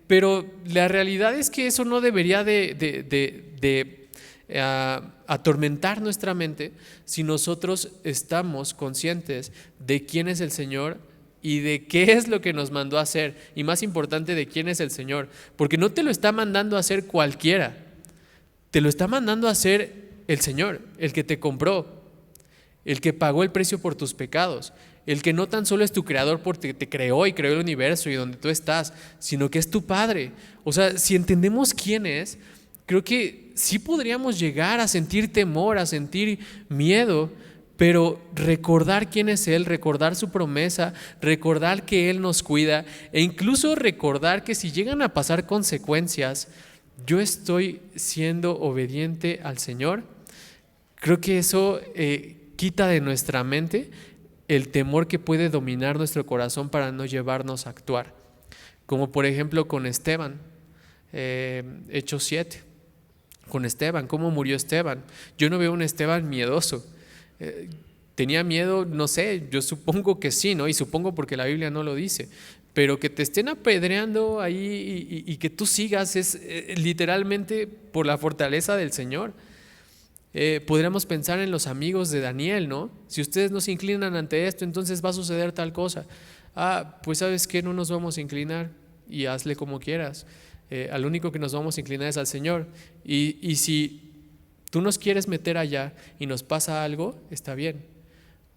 Pero la realidad es que eso no debería de atormentar nuestra mente si nosotros estamos conscientes de quién es el Señor y de qué es lo que nos mandó a hacer, y más importante, de quién es el Señor, porque no te lo está mandando a hacer cualquiera, te lo está mandando a hacer el Señor, el que te compró, el que pagó el precio por tus pecados, el que no tan solo es tu creador porque te creó y creó el universo y donde tú estás, sino que es tu Padre. O sea, si entendemos quién es, creo que sí podríamos llegar a sentir temor, a sentir miedo, pero recordar quién es Él, recordar su promesa, recordar que Él nos cuida, e incluso recordar que si llegan a pasar consecuencias, yo estoy siendo obediente al Señor. Creo que eso quita de nuestra mente el temor que puede dominar nuestro corazón para no llevarnos a actuar. Como por ejemplo con Esteban, Hechos 7. Con Esteban, ¿cómo murió Esteban? Yo no veo un Esteban miedoso. ¿Tenía miedo? No sé, yo supongo que sí, ¿no? Y supongo porque la Biblia no lo dice. Pero que te estén apedreando ahí y que tú sigas es literalmente por la fortaleza del Señor. Podríamos pensar en los amigos de Daniel, ¿no? Si ustedes no se inclinan ante esto, entonces va a suceder tal cosa. Pues ¿sabes qué? No nos vamos a inclinar y hazle como quieras. Al único que nos vamos a inclinar es al Señor. Y si tú nos quieres meter allá y nos pasa algo, está bien,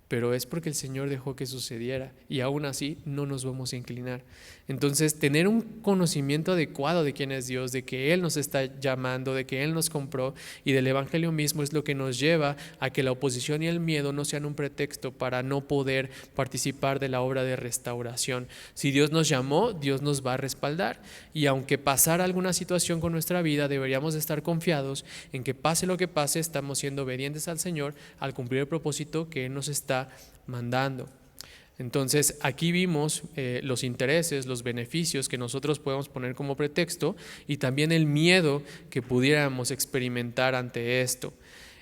pero es porque el Señor dejó que sucediera y aún así no nos vamos a inclinar. Entonces, tener un conocimiento adecuado de quién es Dios, de que Él nos está llamando, de que Él nos compró y del Evangelio mismo es lo que nos lleva a que la oposición y el miedo no sean un pretexto para no poder participar de la obra de restauración. Si Dios nos llamó, Dios nos va a respaldar, y aunque pasara alguna situación con nuestra vida, deberíamos de estar confiados en que pase lo que pase, estamos siendo obedientes al Señor al cumplir el propósito que Él nos está mandando. Entonces aquí vimos los intereses, los beneficios que nosotros podemos poner como pretexto y también el miedo que pudiéramos experimentar ante esto.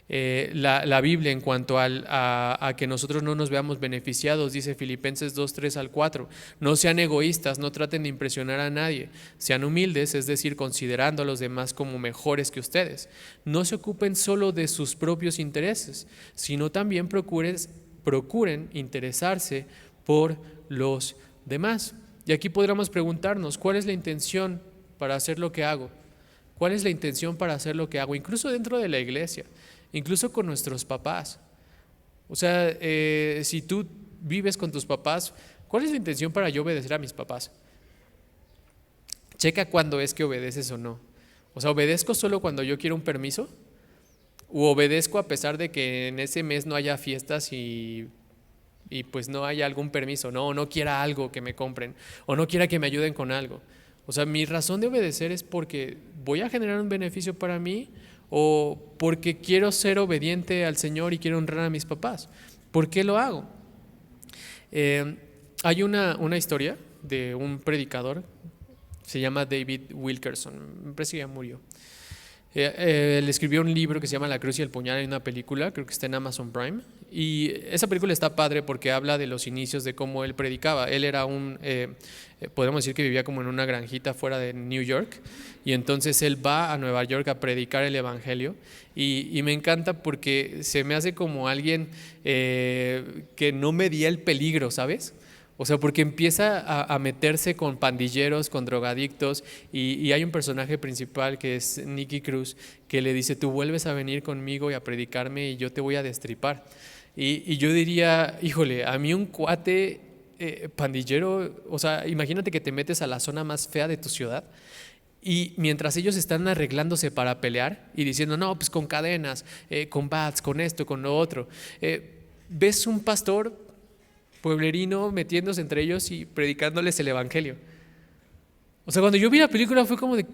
La Biblia en cuanto a que nosotros no nos veamos beneficiados, dice Filipenses 2, 3 al 4, no sean egoístas, no traten de impresionar a nadie, sean humildes, es decir, considerando a los demás como mejores que ustedes. No se ocupen solo de sus propios intereses, sino también procuren interesarse por los demás. Y aquí podríamos preguntarnos, ¿cuál es la intención para hacer lo que hago? ¿Cuál es la intención para hacer lo que hago? Incluso dentro de la iglesia, incluso con nuestros papás. O sea, si tú vives con tus papás, ¿cuál es la intención para yo obedecer a mis papás? Checa cuándo es que obedeces o no. O sea, ¿obedezco solo cuando yo quiero un permiso? ¿O obedezco a pesar de que en ese mes no haya fiestas y pues no haya algún permiso, ¿no? O no quiera algo que me compren, o no quiera que me ayuden con algo? O sea, mi razón de obedecer es porque voy a generar un beneficio para mí, o porque quiero ser obediente al Señor y quiero honrar a mis papás. ¿Por qué lo hago? Hay una historia de un predicador, se llama David Wilkerson, me parece que ya murió. Él escribió un libro que se llama La Cruz y el Puñal, hay una película, creo que está en Amazon Prime. Y esa película está padre porque habla de los inicios de cómo él predicaba. Él era podemos decir que vivía como en una granjita fuera de New York. Y entonces él va a Nueva York a predicar el evangelio. Y me encanta porque se me hace como alguien que no medía el peligro, ¿sabes? O sea, porque empieza a meterse con pandilleros, con drogadictos, y hay un personaje principal que es Nicky Cruz, que le dice, tú vuelves a venir conmigo y a predicarme y yo te voy a destripar. Y yo diría, híjole, a mí un cuate pandillero, o sea, imagínate que te metes a la zona más fea de tu ciudad y mientras ellos están arreglándose para pelear y diciendo, no, pues con cadenas, con bats, con esto, con lo otro, ves un pastor pueblerino metiéndose entre ellos y predicándoles el evangelio. O sea, cuando yo vi la película fue como de,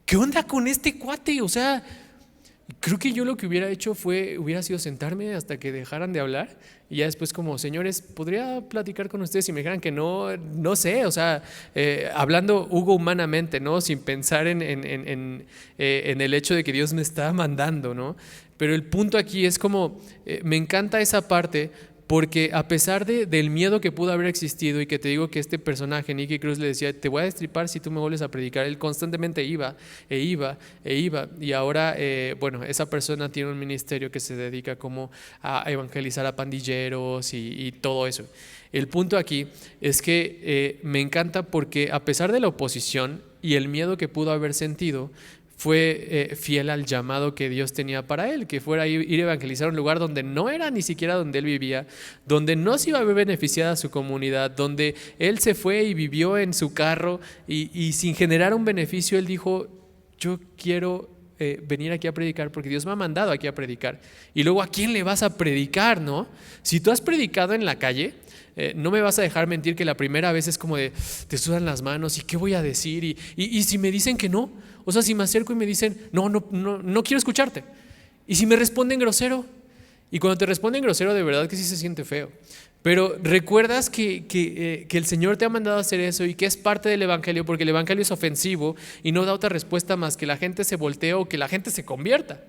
¿qué onda con este cuate? O sea, creo que yo lo que hubiera hecho hubiera sido sentarme hasta que dejaran de hablar y ya después como, señores, ¿podría platicar con ustedes? Y me dijeran que no, no sé, o sea, hablando Hugo humanamente, ¿no? Sin pensar en el hecho de que Dios me está mandando, ¿no? Pero el punto aquí es como, me encanta esa parte. Porque a pesar del miedo que pudo haber existido y que te digo que este personaje, Nicky Cruz, le decía, te voy a destripar si tú me vuelves a predicar, él constantemente iba y ahora, bueno, esa persona tiene un ministerio que se dedica como a evangelizar a pandilleros y todo eso. El punto aquí es que me encanta porque a pesar de la oposición y el miedo que pudo haber sentido, fue fiel al llamado que Dios tenía para él, que fuera ir a evangelizar un lugar donde no era ni siquiera donde él vivía, donde no se iba a ver beneficiada su comunidad, donde él se fue y vivió en su carro y sin generar un beneficio, él dijo, yo quiero venir aquí a predicar porque Dios me ha mandado aquí a predicar. Y luego, ¿a quién le vas a predicar, no? Si tú has predicado en la calle, no me vas a dejar mentir que la primera vez es como de, te sudan las manos y qué voy a decir y si me dicen que no, o sea, si me acerco y me dicen, no quiero escucharte. Y si me responden grosero, y cuando te responden grosero de verdad que sí se siente feo. Pero recuerdas que el Señor te ha mandado a hacer eso y que es parte del Evangelio, porque el Evangelio es ofensivo y no da otra respuesta más que la gente se voltee o que la gente se convierta.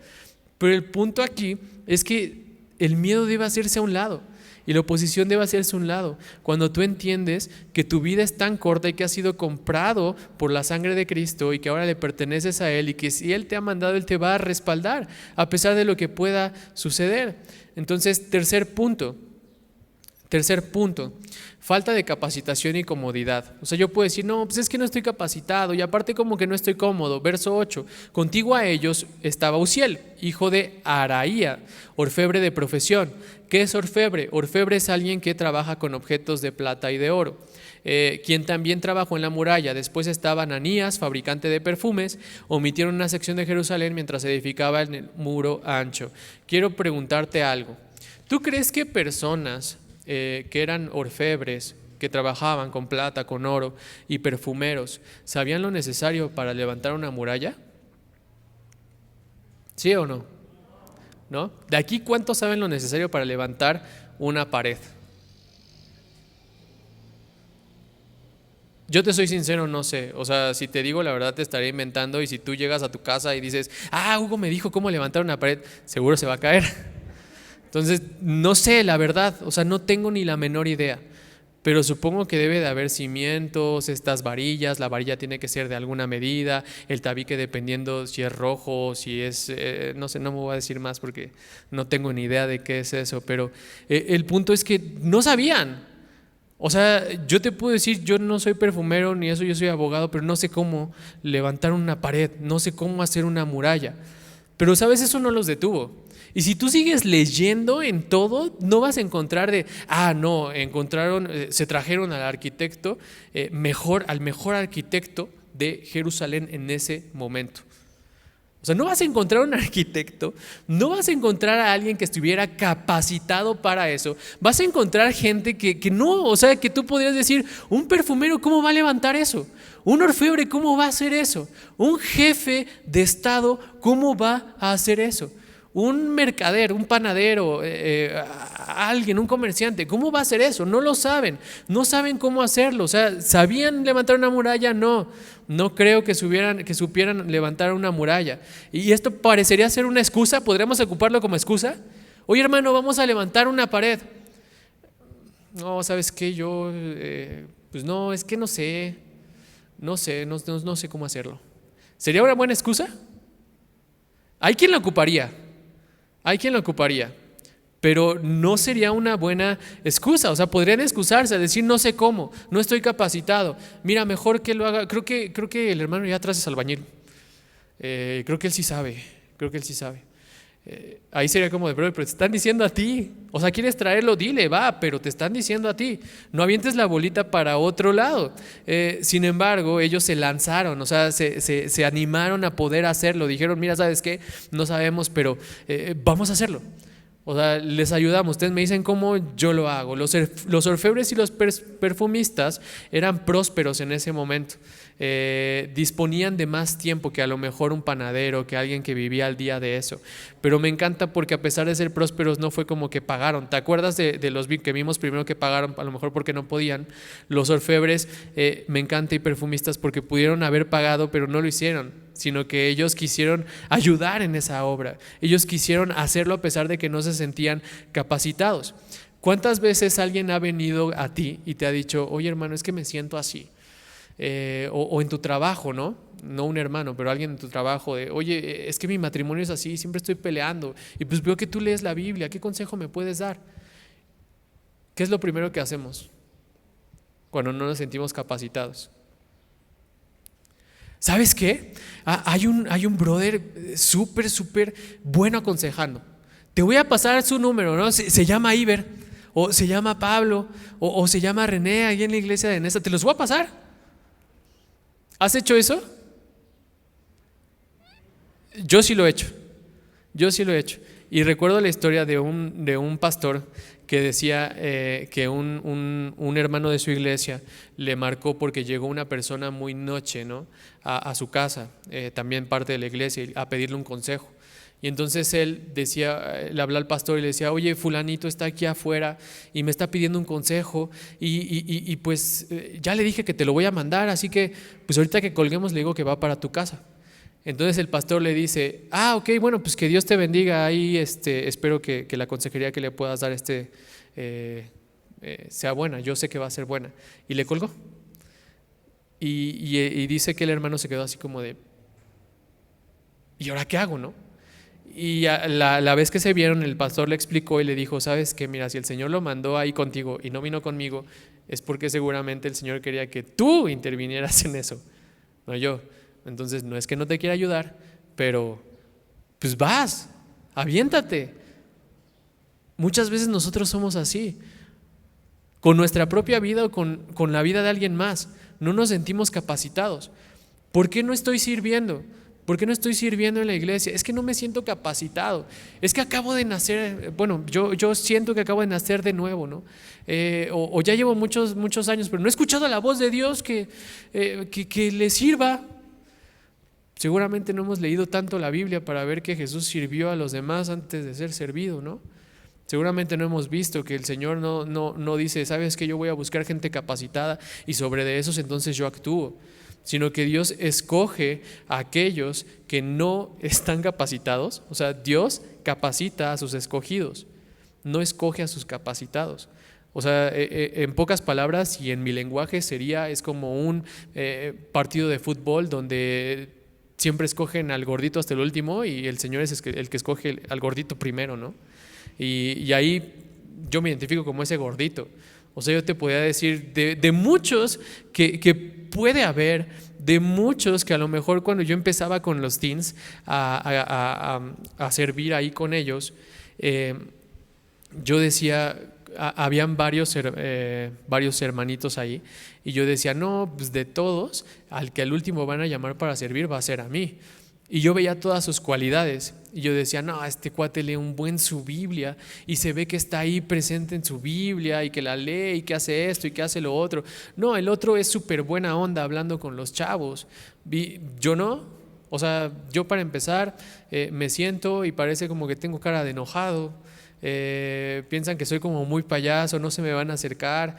Pero el punto aquí es que el miedo debe hacerse a un lado. Y la oposición debe hacerse a un lado. Cuando tú entiendes que tu vida es tan corta y que has sido comprado por la sangre de Cristo y que ahora le perteneces a Él y que si Él te ha mandado, Él te va a respaldar a pesar de lo que pueda suceder. Entonces, tercer punto, falta de capacitación y comodidad. O sea, yo puedo decir, no, pues es que no estoy capacitado y aparte como que no estoy cómodo. Verso 8, contigo a ellos estaba Uziel, hijo de Araía, orfebre de profesión. ¿Qué es orfebre? Orfebre es alguien que trabaja con objetos de plata y de oro. Quien también trabajó en la muralla. Después estaba Ananías, fabricante de perfumes. Omitieron una sección de Jerusalén mientras se edificaba en el muro ancho. Quiero preguntarte algo. ¿Tú crees que personas que eran orfebres, que trabajaban con plata, con oro y perfumeros, sabían lo necesario para levantar una muralla? ¿Sí o no? ¿No? De aquí, ¿cuántos saben lo necesario para levantar una pared? Yo te soy sincero, no sé. O sea, si te digo la verdad te estaré inventando y si tú llegas a tu casa y dices, Hugo me dijo cómo levantar una pared, seguro se va a caer. Entonces, no sé la verdad, o sea, no tengo ni la menor idea. Pero supongo que debe de haber cimientos, estas varillas, la varilla tiene que ser de alguna medida, el tabique dependiendo si es rojo, si es, no sé, no me voy a decir más porque no tengo ni idea de qué es eso, pero el punto es que no sabían. O sea, yo te puedo decir, yo no soy perfumero ni eso, yo soy abogado, pero no sé cómo levantar una pared, no sé cómo hacer una muralla. Pero sabes, eso no los detuvo. Y si tú sigues leyendo en todo, no vas a encontrar se trajeron al arquitecto, al mejor arquitecto de Jerusalén en ese momento. O sea, no vas a encontrar un arquitecto, no vas a encontrar a alguien que estuviera capacitado para eso. Vas a encontrar gente que no, o sea, que tú podrías decir, un perfumero, ¿cómo va a levantar eso? Un orfebre, ¿cómo va a hacer eso? Un jefe de Estado, ¿cómo va a hacer eso? Un mercader, un panadero, alguien, un comerciante, ¿cómo va a hacer eso? No lo saben, no saben cómo hacerlo. O sea, ¿sabían levantar una muralla? No, no creo que supieran levantar una muralla. Y esto parecería ser una excusa, ¿podríamos ocuparlo como excusa? Oye, hermano, vamos a levantar una pared. No, ¿sabes qué? Yo, pues no, es que no sé cómo hacerlo. ¿Sería una buena excusa? Hay quien la ocuparía, pero no sería una buena excusa. O sea, podrían excusarse, decir no sé cómo, no estoy capacitado. Mira, mejor que lo haga. Creo que el hermano ya atrás es albañil. Creo que él sí sabe. Ahí sería como de, pero te están diciendo a ti. O sea, quieres traerlo, dile, va, pero te están diciendo a ti. No avientes la bolita para otro lado. Sin embargo, ellos se lanzaron, o sea, se animaron a poder hacerlo. Dijeron, mira, ¿sabes qué? No sabemos, pero vamos a hacerlo. O sea, les ayudamos. Ustedes me dicen cómo, yo lo hago. Los orfebres y los perfumistas eran prósperos en ese momento. Disponían de más tiempo que a lo mejor un panadero, que alguien que vivía al día de eso. Pero me encanta porque a pesar de ser prósperos no fue como que pagaron. ¿Te acuerdas de los que vimos primero que pagaron a lo mejor porque no podían? Los orfebres, me encanta, y perfumistas, porque pudieron haber pagado pero no lo hicieron, sino que ellos quisieron ayudar en esa obra. Ellos quisieron hacerlo a pesar de que no se sentían capacitados. ¿Cuántas veces alguien ha venido a ti y te ha dicho, oye hermano, es que me siento así? O en tu trabajo, ¿no? No un hermano, pero alguien en tu trabajo, de, oye, es que mi matrimonio es así, siempre estoy peleando, y pues veo que tú lees la Biblia, ¿qué consejo me puedes dar? ¿Qué es lo primero que hacemos cuando no nos sentimos capacitados? ¿Sabes qué? Hay un brother súper bueno aconsejando. Te voy a pasar su número, ¿no? Se llama Iber, o se llama Pablo, o se llama René, ahí en la iglesia de Nesa. Te los voy a pasar. ¿Has hecho eso? Yo sí lo he hecho. Y recuerdo la historia de un pastor que decía que un hermano de su iglesia le marcó porque llegó una persona muy noche, ¿no? a su casa, también parte de la iglesia, a pedirle un consejo. Y entonces él decía, le habló al pastor y le decía, oye, fulanito está aquí afuera y me está pidiendo un consejo y pues ya le dije que te lo voy a mandar, así que pues ahorita que colguemos le digo que va para tu casa. Entonces el pastor le dice, ok, bueno, pues que Dios te bendiga, ahí espero que la consejería que le puedas dar sea buena, yo sé que va a ser buena. Y le colgó. Y dice que el hermano se quedó así como de, ¿y ahora qué hago, no? Y la vez que se vieron, el pastor le explicó y le dijo, sabes que mira, si el Señor lo mandó ahí contigo y no vino conmigo, es porque seguramente el Señor quería que tú intervinieras en eso, no yo. Entonces no es que no te quiera ayudar, pero pues vas, aviéntate. Muchas veces nosotros somos así, con nuestra propia vida o con la vida de alguien más. No nos sentimos capacitados. ¿Por qué no estoy sirviendo? ¿Por qué no estoy sirviendo en la iglesia? Es que no me siento capacitado. Es que acabo de nacer, bueno, yo siento que acabo de nacer de nuevo, ¿no? O ya llevo muchos años, pero no he escuchado la voz de Dios que le sirva. Seguramente no hemos leído tanto la Biblia para ver que Jesús sirvió a los demás antes de ser servido, ¿no? Seguramente no hemos visto que el Señor no dice, sabes que yo voy a buscar gente capacitada y sobre de esos entonces yo actúo, sino que Dios escoge a aquellos que no están capacitados. O sea, Dios capacita a sus escogidos, no escoge a sus capacitados. O sea, en pocas palabras y en mi lenguaje es como un partido de fútbol donde siempre escogen al gordito hasta el último y el Señor es el que escoge al gordito primero, ¿no? Y ahí yo me identifico como ese gordito. O sea, yo te podría decir de muchos que puede haber, de muchos que a lo mejor cuando yo empezaba con los teens a servir ahí con ellos, yo decía, habían varios hermanitos ahí, y yo decía, no, pues de todos, al que al último van a llamar para servir va a ser a mí. Y yo veía todas sus cualidades y yo decía, no, este cuate lee un buen su Biblia y se ve que está ahí presente en su Biblia y que la lee y que hace esto y que hace lo otro. No, el otro es súper buena onda hablando con los chavos. Yo no. O sea, yo para empezar me siento y parece como que tengo cara de enojado. Piensan que soy como muy payaso, no se me van a acercar.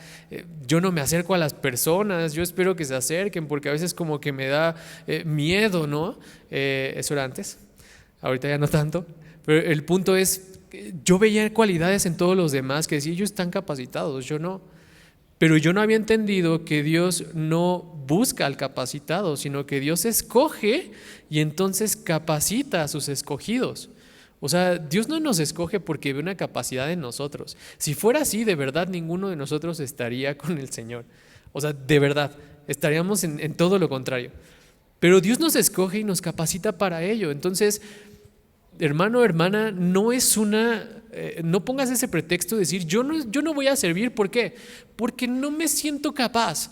Yo no me acerco a las personas, yo espero que se acerquen porque a veces como que me da miedo, ¿no? Eso era antes, ahorita ya no tanto. Pero el punto es, yo veía cualidades en todos los demás que decía, ellos están capacitados, yo no. Pero yo no había entendido que Dios no busca al capacitado, sino que Dios escoge y entonces capacita a sus escogidos. O sea, Dios no nos escoge porque ve una capacidad en nosotros. Si fuera así, de verdad, ninguno de nosotros estaría con el Señor. O sea, de verdad, estaríamos en todo lo contrario. Pero Dios nos escoge y nos capacita para ello. Entonces, hermano, hermana, no pongas ese pretexto de decir, yo no voy a servir. ¿Por qué? Porque no me siento capaz.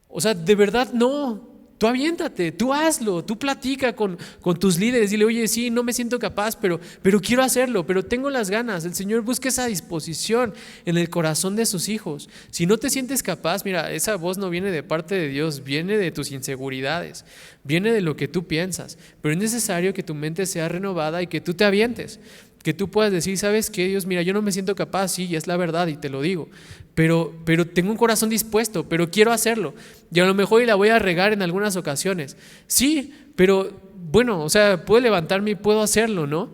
O sea, de verdad no. Tú aviéntate, tú hazlo, tú platica con tus líderes, dile, oye, sí, no me siento capaz, pero quiero hacerlo, pero tengo las ganas. El Señor busca esa disposición en el corazón de sus hijos. Si no te sientes capaz, mira, esa voz no viene de parte de Dios, viene de tus inseguridades, viene de lo que tú piensas, pero es necesario que tu mente sea renovada y que tú te avientes. Que tú puedas decir, ¿sabes qué, Dios? Mira, yo no me siento capaz, sí, y es la verdad y te lo digo, pero tengo un corazón dispuesto, pero quiero hacerlo. Y a lo mejor y la voy a regar en algunas ocasiones. Sí, pero bueno, o sea, puedo levantarme y puedo hacerlo, ¿no?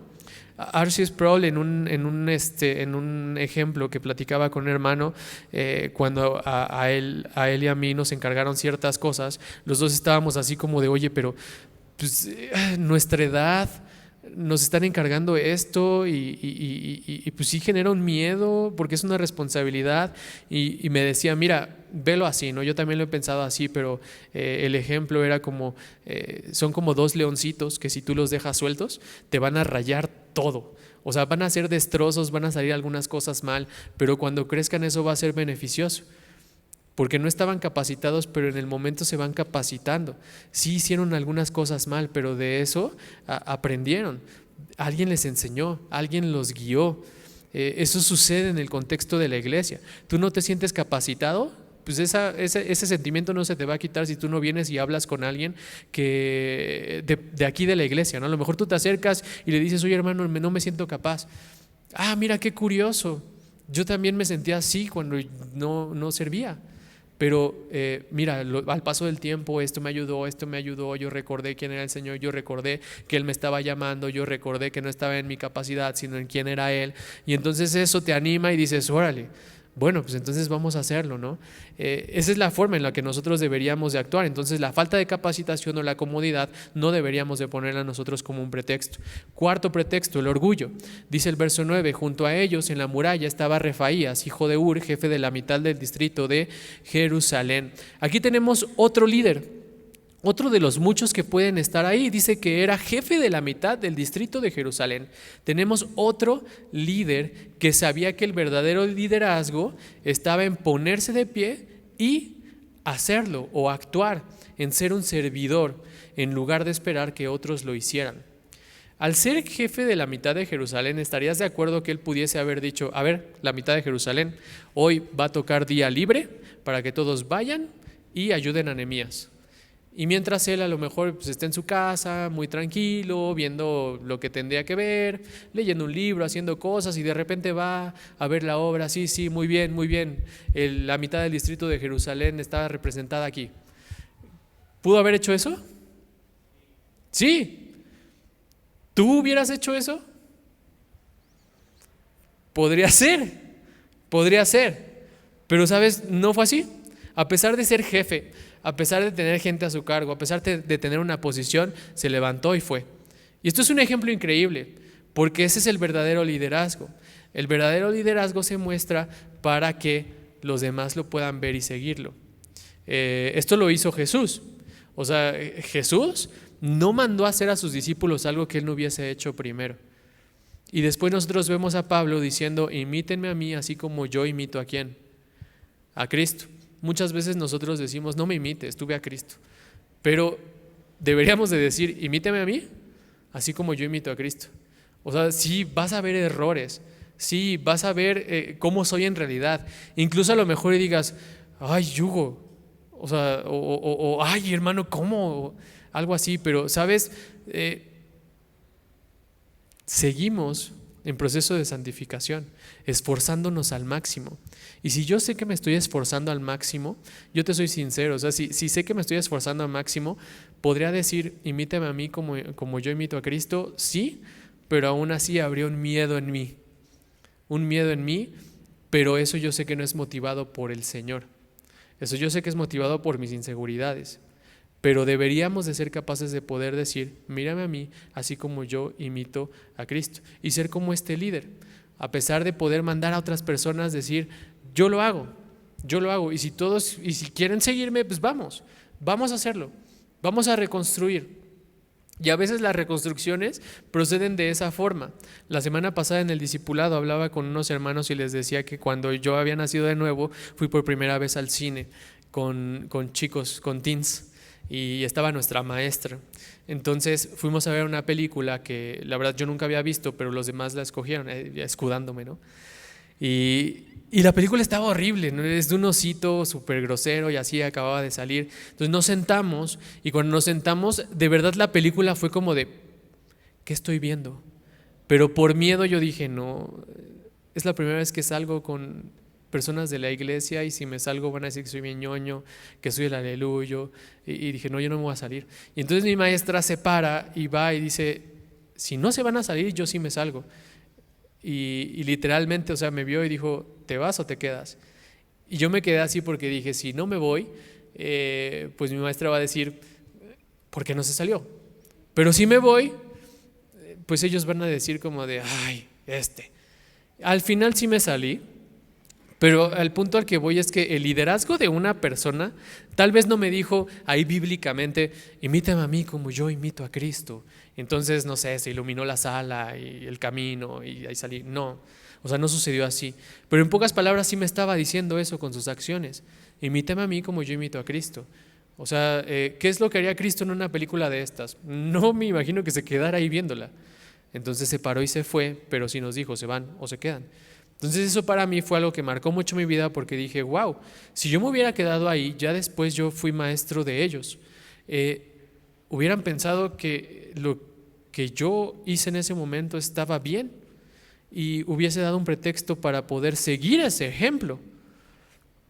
R.C. Sproul en un ejemplo que platicaba con un hermano, cuando a él y a mí nos encargaron ciertas cosas, los dos estábamos así como de, oye, pero pues, nuestra edad, nos están encargando esto y pues sí genera un miedo porque es una responsabilidad y me decía, mira, velo así, ¿no? Yo también lo he pensado así, pero el ejemplo era como, son como dos leoncitos que si tú los dejas sueltos, te van a rayar todo. O sea, van a hacer destrozos, van a salir algunas cosas mal, pero cuando crezcan eso va a ser beneficioso. Porque no estaban capacitados, pero en el momento se van capacitando. Sí hicieron algunas cosas mal, pero de eso aprendieron. Alguien les enseñó, alguien los guió. Eso sucede en el contexto de la iglesia. ¿Tú no te sientes capacitado? Pues ese sentimiento no se te va a quitar si tú no vienes y hablas con alguien que de aquí de la iglesia, ¿no? A lo mejor tú te acercas y le dices, oye hermano, no me siento capaz. Ah, mira qué curioso. Yo también me sentía así cuando no servía. Pero mira, al paso del tiempo esto me ayudó, yo recordé quién era el Señor, yo recordé que Él me estaba llamando, yo recordé que no estaba en mi capacidad, sino en quién era Él. Y entonces eso te anima y dices, órale, bueno, pues entonces vamos a hacerlo, ¿no? Esa es la forma en la que nosotros deberíamos de actuar. Entonces la falta de capacitación o la comodidad no deberíamos de ponerla a nosotros como un pretexto. Cuarto pretexto, el orgullo. Dice el verso 9, junto a ellos en la muralla estaba Refaías, hijo de Ur, jefe de la mitad del distrito de Jerusalén. Aquí tenemos otro líder. Otro de los muchos que pueden estar ahí, dice que era jefe de la mitad del distrito de Jerusalén. Tenemos otro líder que sabía que el verdadero liderazgo estaba en ponerse de pie y hacerlo o actuar, en ser un servidor, en lugar de esperar que otros lo hicieran. Al ser jefe de la mitad de Jerusalén, ¿estarías de acuerdo que él pudiese haber dicho, a ver, la mitad de Jerusalén, hoy va a tocar día libre para que todos vayan y ayuden a Nehemías? Y mientras él a lo mejor pues, está en su casa, muy tranquilo, viendo lo que tendría que ver, leyendo un libro, haciendo cosas y de repente va a ver la obra, sí, muy bien, la mitad del distrito de Jerusalén está representada aquí. ¿Pudo haber hecho eso? Sí. ¿Tú hubieras hecho eso? Podría ser, pero ¿sabes? No fue así. A pesar de ser jefe, a pesar de tener gente a su cargo, a pesar de tener una posición, se levantó y fue. Y esto es un ejemplo increíble, porque ese es el verdadero liderazgo. El verdadero liderazgo se muestra para que los demás lo puedan ver y seguirlo. Esto lo hizo Jesús. O sea, Jesús no mandó a hacer a sus discípulos algo que él no hubiese hecho primero. Y después nosotros vemos a Pablo diciendo, imítenme a mí así como yo imito a ¿quién? A Cristo. Muchas veces nosotros decimos, no me imites, tú ve a Cristo. Pero deberíamos de decir, imíteme a mí, así como yo imito a Cristo. O sea, sí, vas a ver errores, sí, vas a ver cómo soy en realidad. Incluso a lo mejor digas, ay, Yugo, O sea, ay, hermano, ¿cómo? Algo así, pero, ¿sabes? Seguimos en proceso de santificación, esforzándonos al máximo. Y si yo sé que me estoy esforzando al máximo, yo te soy sincero, o sea, si sé que me estoy esforzando al máximo, podría decir, imítame a mí como yo imito a Cristo, sí, pero aún así habría un miedo en mí, pero eso yo sé que no es motivado por el Señor. Eso yo sé que es motivado por mis inseguridades, pero deberíamos de ser capaces de poder decir, mírame a mí, así como yo imito a Cristo, y ser como este líder, a pesar de poder mandar a otras personas decir, yo lo hago, y si quieren seguirme, pues vamos a hacerlo, vamos a reconstruir. Y a veces las reconstrucciones proceden de esa forma. La semana pasada en el discipulado hablaba con unos hermanos y les decía que cuando yo había nacido de nuevo, fui por primera vez al cine con chicos, con teens, y estaba nuestra maestra. Entonces fuimos a ver una película que la verdad yo nunca había visto, pero los demás la escogieron, escudándome, ¿no? Y la película estaba horrible, ¿no? Es de un osito súper grosero y así acababa de salir. Entonces nos sentamos y cuando nos sentamos, de verdad la película fue como de, ¿qué estoy viendo? Pero por miedo yo dije, no, es la primera vez que salgo con personas de la iglesia y si me salgo van a decir que soy bien ñoño, que soy el aleluyo. Y dije, no, yo no me voy a salir. Y entonces mi maestra se para y va y dice, si no se van a salir, yo sí me salgo. Y literalmente, o sea, me vio y dijo, ¿te vas o te quedas? Y yo me quedé así porque dije, si no me voy, pues mi maestra va a decir, ¿por qué no se salió? Pero si me voy, pues ellos van a decir como de, ay, Al final sí me salí, pero al punto al que voy es que el liderazgo de una persona tal vez no me dijo ahí bíblicamente, imítame a mí como yo imito a Cristo. Entonces, no sé, se iluminó la sala y el camino y ahí salí. No, o sea, no sucedió así. Pero en pocas palabras sí me estaba diciendo eso con sus acciones. Imítame a mí como yo imito a Cristo. O sea, ¿qué es lo que haría Cristo en una película de estas? No me imagino que se quedara ahí viéndola. Entonces se paró y se fue, pero sí nos dijo, se van o se quedan. Entonces eso para mí fue algo que marcó mucho mi vida porque dije, wow, si yo me hubiera quedado ahí, ya después yo fui maestro de ellos, hubieran pensado que lo que yo hice en ese momento estaba bien y hubiese dado un pretexto para poder seguir ese ejemplo.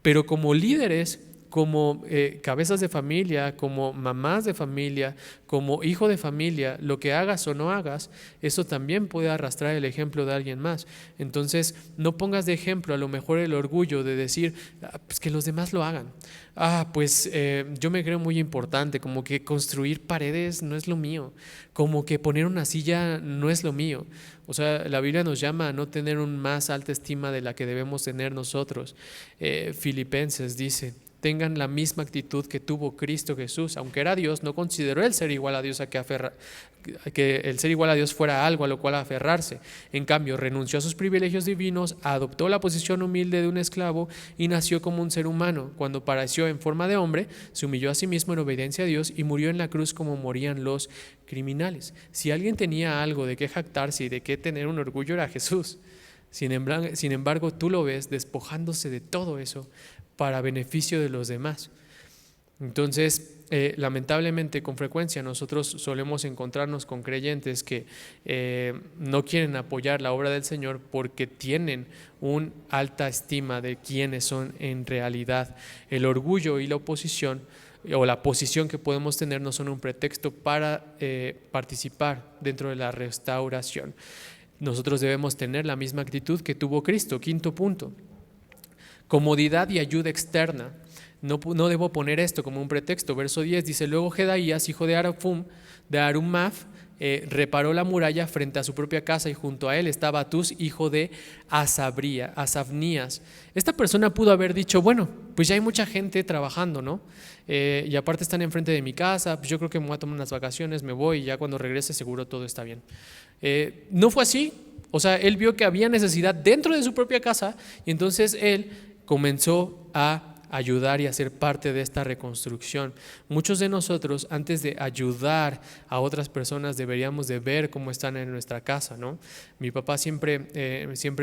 Pero como líderes, como cabezas de familia, como mamás de familia, como hijo de familia, lo que hagas o no hagas, eso también puede arrastrar el ejemplo de alguien más. Entonces, no pongas de ejemplo a lo mejor el orgullo de decir, pues que los demás lo hagan. Pues yo me creo muy importante, como que construir paredes no es lo mío, como que poner una silla no es lo mío. O sea, la Biblia nos llama a no tener una más alta estima de la que debemos tener nosotros. Filipenses dice, tengan la misma actitud que tuvo Cristo Jesús. Aunque era Dios, no consideró el ser igual a Dios que el ser igual a Dios fuera algo a lo cual aferrarse. En cambio, renunció a sus privilegios divinos, adoptó la posición humilde de un esclavo y nació como un ser humano. Cuando apareció en forma de hombre, se humilló a sí mismo en obediencia a Dios y murió en la cruz como morían los criminales. Si alguien tenía algo de qué jactarse y de qué tener un orgullo, era Jesús. Sin embargo, tú lo ves despojándose de todo eso para beneficio de los demás. Entonces, lamentablemente, con frecuencia nosotros solemos encontrarnos con creyentes que no quieren apoyar la obra del Señor porque tienen una alta estima de quiénes son en realidad. El orgullo y la oposición o la posición que podemos tener no son un pretexto para participar dentro de la restauración. Nosotros debemos tener la misma actitud que tuvo Cristo. Quinto punto, comodidad y ayuda externa. No debo poner esto como un pretexto. Verso 10 dice, luego Jedaías, hijo de Arumaf, reparó la muralla frente a su propia casa y junto a él estaba Atús, hijo de Asafnías. Esta persona pudo haber dicho, bueno, pues ya hay mucha gente trabajando, ¿no? Y aparte están enfrente de mi casa, pues yo creo que me voy a tomar unas vacaciones, me voy y ya cuando regrese seguro todo está bien. No fue así. O sea, él vio que había necesidad dentro de su propia casa y entonces él comenzó a ayudar y a ser parte de esta reconstrucción. Muchos de nosotros, antes de ayudar a otras personas, deberíamos de ver cómo están en nuestra casa, ¿no? Mi papá siempre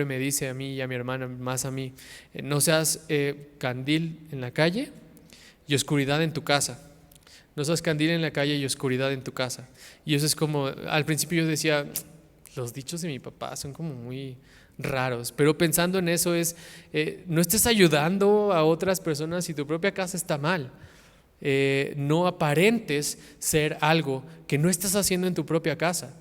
me dice a mí y a mi hermana, más a mí, no seas candil en la calle y oscuridad en tu casa. No seas candil en la calle y oscuridad en tu casa. Y eso es como, al principio yo decía, los dichos de mi papá son como muy raros, pero pensando en eso es, no estés ayudando a otras personas si tu propia casa está mal. No aparentes ser algo que no estás haciendo en tu propia casa.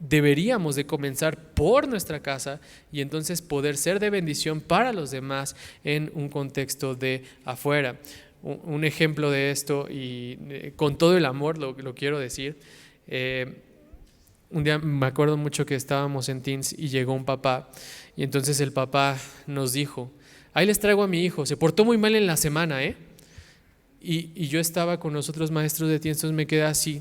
Deberíamos de comenzar por nuestra casa y entonces poder ser de bendición para los demás en un contexto de afuera. Un ejemplo de esto, y con todo el amor lo quiero decir, un día me acuerdo mucho que estábamos en Teens y llegó un papá, y entonces el papá nos dijo, ahí les traigo a mi hijo, se portó muy mal en la semana, y yo estaba con los otros maestros de Teens, entonces me quedé así,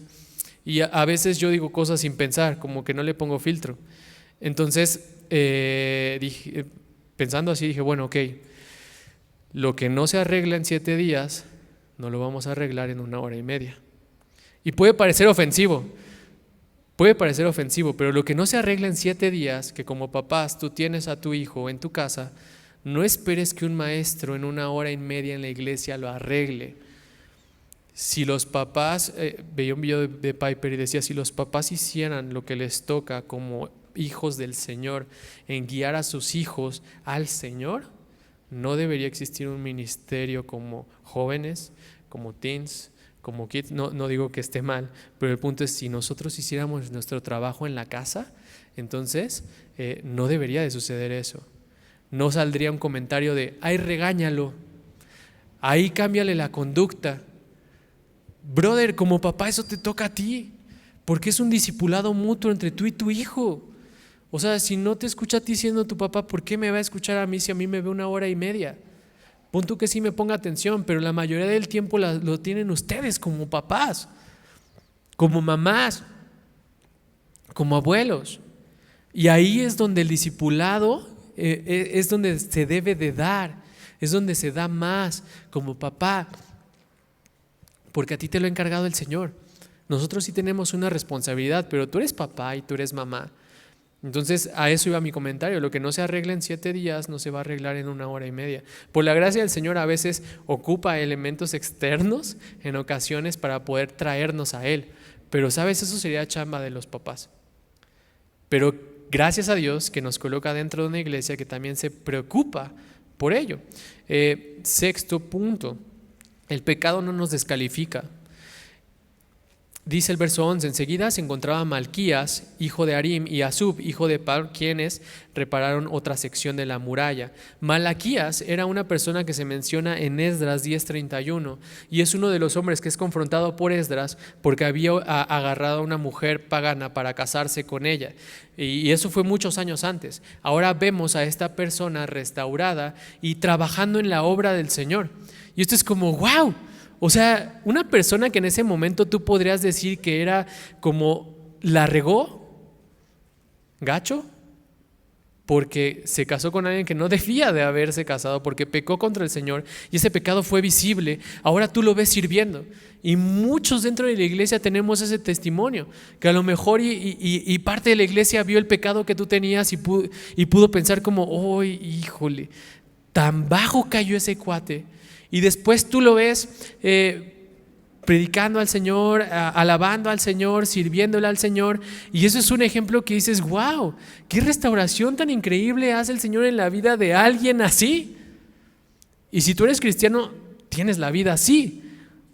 y a veces yo digo cosas sin pensar, como que no le pongo filtro. Entonces pensando así, dije, bueno, ok, lo que no se arregla en 7 días, no lo vamos a arreglar en 1 hora y media. Y puede parecer ofensivo, pero lo que no se arregla en 7 días, que como papás tú tienes a tu hijo en tu casa, no esperes que un maestro en 1 hora y media en la iglesia lo arregle. Si los papás, veía un video de Piper y decía, si los papás hicieran lo que les toca como hijos del Señor, en guiar a sus hijos al Señor, no debería existir un ministerio como jóvenes, como teens, como kids. No digo que esté mal, pero el punto es, si nosotros hiciéramos nuestro trabajo en la casa, entonces no debería de suceder eso. No saldría un comentario de, ay, regáñalo, ahí cámbiale la conducta. Brother, como papá eso te toca a ti, porque es un discipulado mutuo entre tú y tu hijo. O sea, si no te escucha a ti siendo tu papá, ¿por qué me va a escuchar a mí si a mí me ve 1 hora y media? Pon tú que sí me ponga atención, pero la mayoría del tiempo lo tienen ustedes como papás, como mamás, como abuelos. Y ahí es donde el discipulado es donde se debe de dar, es donde se da más como papá, porque a ti te lo ha encargado el Señor. Nosotros sí tenemos una responsabilidad, pero tú eres papá y tú eres mamá. Entonces a eso iba mi comentario, lo que no se arregla en 7 días no se va a arreglar en 1 hora y media. Por la gracia del Señor a veces ocupa elementos externos en ocasiones para poder traernos a Él, pero sabes, eso sería chamba de los papás. Pero gracias a Dios que nos coloca dentro de una iglesia que también se preocupa por ello. Sexto punto, el pecado no nos descalifica. Dice el verso 11, enseguida se encontraba Malquías, hijo de Harim, y Asub, hijo de Par, quienes repararon otra sección de la muralla. Malaquías era una persona que se menciona en Esdras 10:31, y es uno de los hombres que es confrontado por Esdras porque había agarrado a una mujer pagana para casarse con ella, y eso fue muchos años antes. Ahora vemos a esta persona restaurada y trabajando en la obra del Señor, y esto es como wow. O sea, una persona que en ese momento tú podrías decir que era como la regó, gacho, porque se casó con alguien que no debía de haberse casado, porque pecó contra el Señor y ese pecado fue visible. Ahora tú lo ves sirviendo, y muchos dentro de la iglesia tenemos ese testimonio, que a lo mejor y parte de la iglesia vio el pecado que tú tenías y pudo pensar como, ¡ay, híjole! Tan bajo cayó ese cuate. Y después tú lo ves predicando al Señor, alabando al Señor, sirviéndole al Señor. Y eso es un ejemplo que dices, wow, qué restauración tan increíble hace el Señor en la vida de alguien así. Y si tú eres cristiano, tienes la vida así.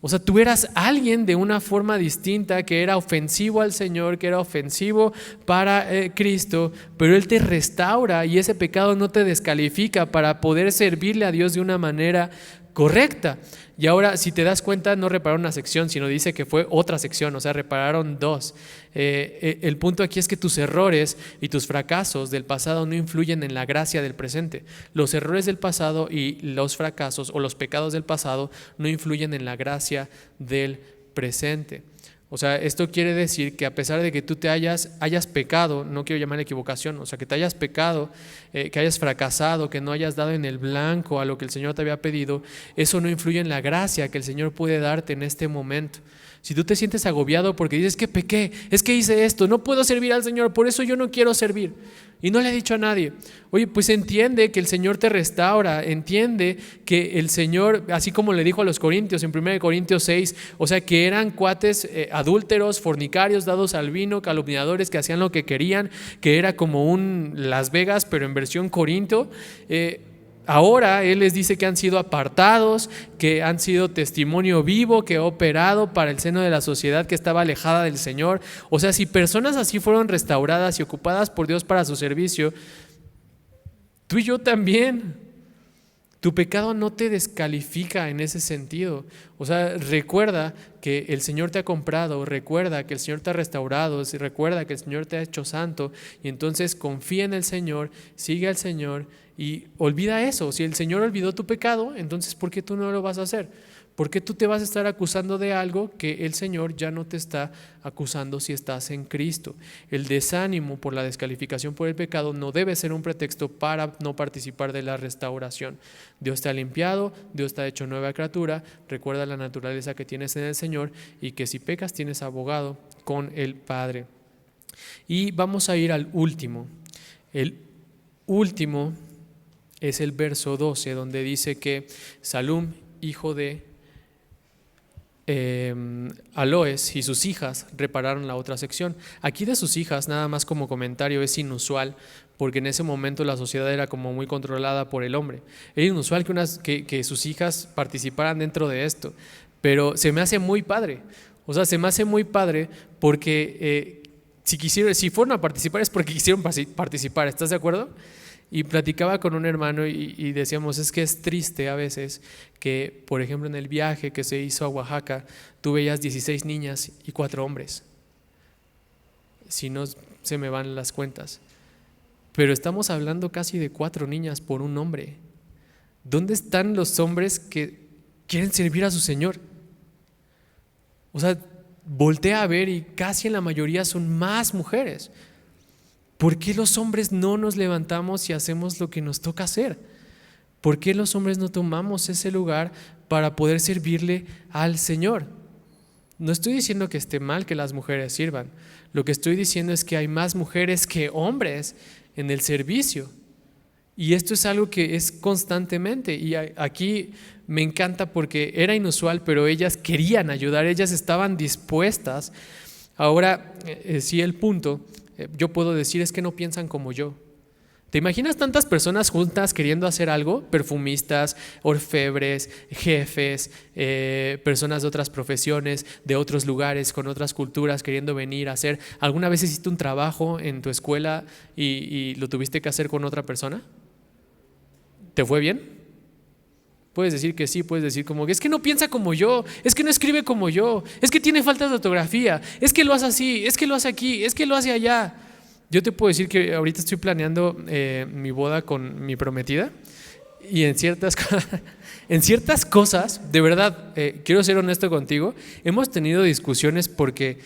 O sea, tú eras alguien de una forma distinta, que era ofensivo al Señor, que era ofensivo para Cristo, pero Él te restaura y ese pecado no te descalifica para poder servirle a Dios de una manera correcta. Y ahora, si te das cuenta, no repararon una sección, sino dice que fue otra sección, o sea, repararon 2. El punto aquí es que tus errores y tus fracasos del pasado no influyen en la gracia del presente. Los errores del pasado y los fracasos o los pecados del pasado no influyen en la gracia del presente. O sea, esto quiere decir que a pesar de que tú te hayas pecado, no quiero llamar equivocación, o sea, que te hayas pecado, que hayas fracasado, que no hayas dado en el blanco a lo que el Señor te había pedido, eso no influye en la gracia que el Señor puede darte en este momento. Si tú te sientes agobiado porque dices que pequé, es que hice esto, no puedo servir al Señor, por eso yo no quiero servir. Y no le ha dicho a nadie. Oye, pues entiende que el Señor te restaura, entiende que el Señor, así como le dijo a los corintios en 1 Corintios 6, o sea, que eran cuates adúlteros, fornicarios, dados al vino, calumniadores, que hacían lo que querían, que era como un Las Vegas, pero en versión Corinto. Ahora Él les dice que han sido apartados, que han sido testimonio vivo, que ha operado para el seno de la sociedad que estaba alejada del Señor. O sea, si personas así fueron restauradas y ocupadas por Dios para su servicio, tú y yo también. Tu pecado no te descalifica en ese sentido. O sea, recuerda que el Señor te ha comprado, recuerda que el Señor te ha restaurado, recuerda que el Señor te ha hecho santo, y entonces confía en el Señor, sigue al Señor y olvida eso. Si el Señor olvidó tu pecado, entonces ¿por qué tú no lo vas a hacer? ¿Por qué tú te vas a estar acusando de algo que el Señor ya no te está acusando si estás en Cristo? El desánimo por la descalificación por el pecado no debe ser un pretexto para no participar de la restauración. Dios te ha limpiado, Dios te ha hecho nueva criatura, recuerda la naturaleza que tienes en el Señor y que si pecas tienes abogado con el Padre. Y vamos a ir al último. El último es el verso 12, donde dice que Salum, hijo de Aloes, y sus hijas repararon la otra sección. Aquí de sus hijas, nada más como comentario, es inusual porque en ese momento la sociedad era como muy controlada por el hombre. Era inusual que sus hijas participaran dentro de esto, pero se me hace muy padre. O sea, se me hace muy padre porque si fueron a participar es porque quisieron participar. ¿Estás de acuerdo? Y platicaba con un hermano y decíamos, es que es triste a veces que, por ejemplo, en el viaje que se hizo a Oaxaca, tú veías 16 niñas y 4 hombres. Si no, se me van las cuentas. Pero estamos hablando casi de 4 niñas por un hombre. ¿Dónde están los hombres que quieren servir a su Señor? O sea, voltea a ver y casi en la mayoría son más mujeres. ¿Por qué los hombres no nos levantamos y hacemos lo que nos toca hacer? ¿Por qué los hombres no tomamos ese lugar para poder servirle al Señor? No estoy diciendo que esté mal que las mujeres sirvan. Lo que estoy diciendo es que hay más mujeres que hombres en el servicio. Y esto es algo que es constantemente. Y aquí me encanta porque era inusual, pero ellas querían ayudar, ellas estaban dispuestas. Ahora, sí, el punto yo puedo decir es que no piensan como yo. ¿Te imaginas tantas personas juntas queriendo hacer algo? Perfumistas, orfebres, jefes, personas de otras profesiones, de otros lugares, con otras culturas, queriendo venir a hacer. ¿Alguna vez hiciste un trabajo en tu escuela y lo tuviste que hacer con otra persona? ¿Te fue bien? Puedes decir que sí, puedes decir como que es que no piensa como yo, es que no escribe como yo, es que tiene faltas de ortografía, es que lo hace así, es que lo hace aquí, es que lo hace allá. Yo te puedo decir que ahorita estoy planeando mi boda con mi prometida y en ciertas cosas, de verdad, quiero ser honesto contigo, hemos tenido discusiones porque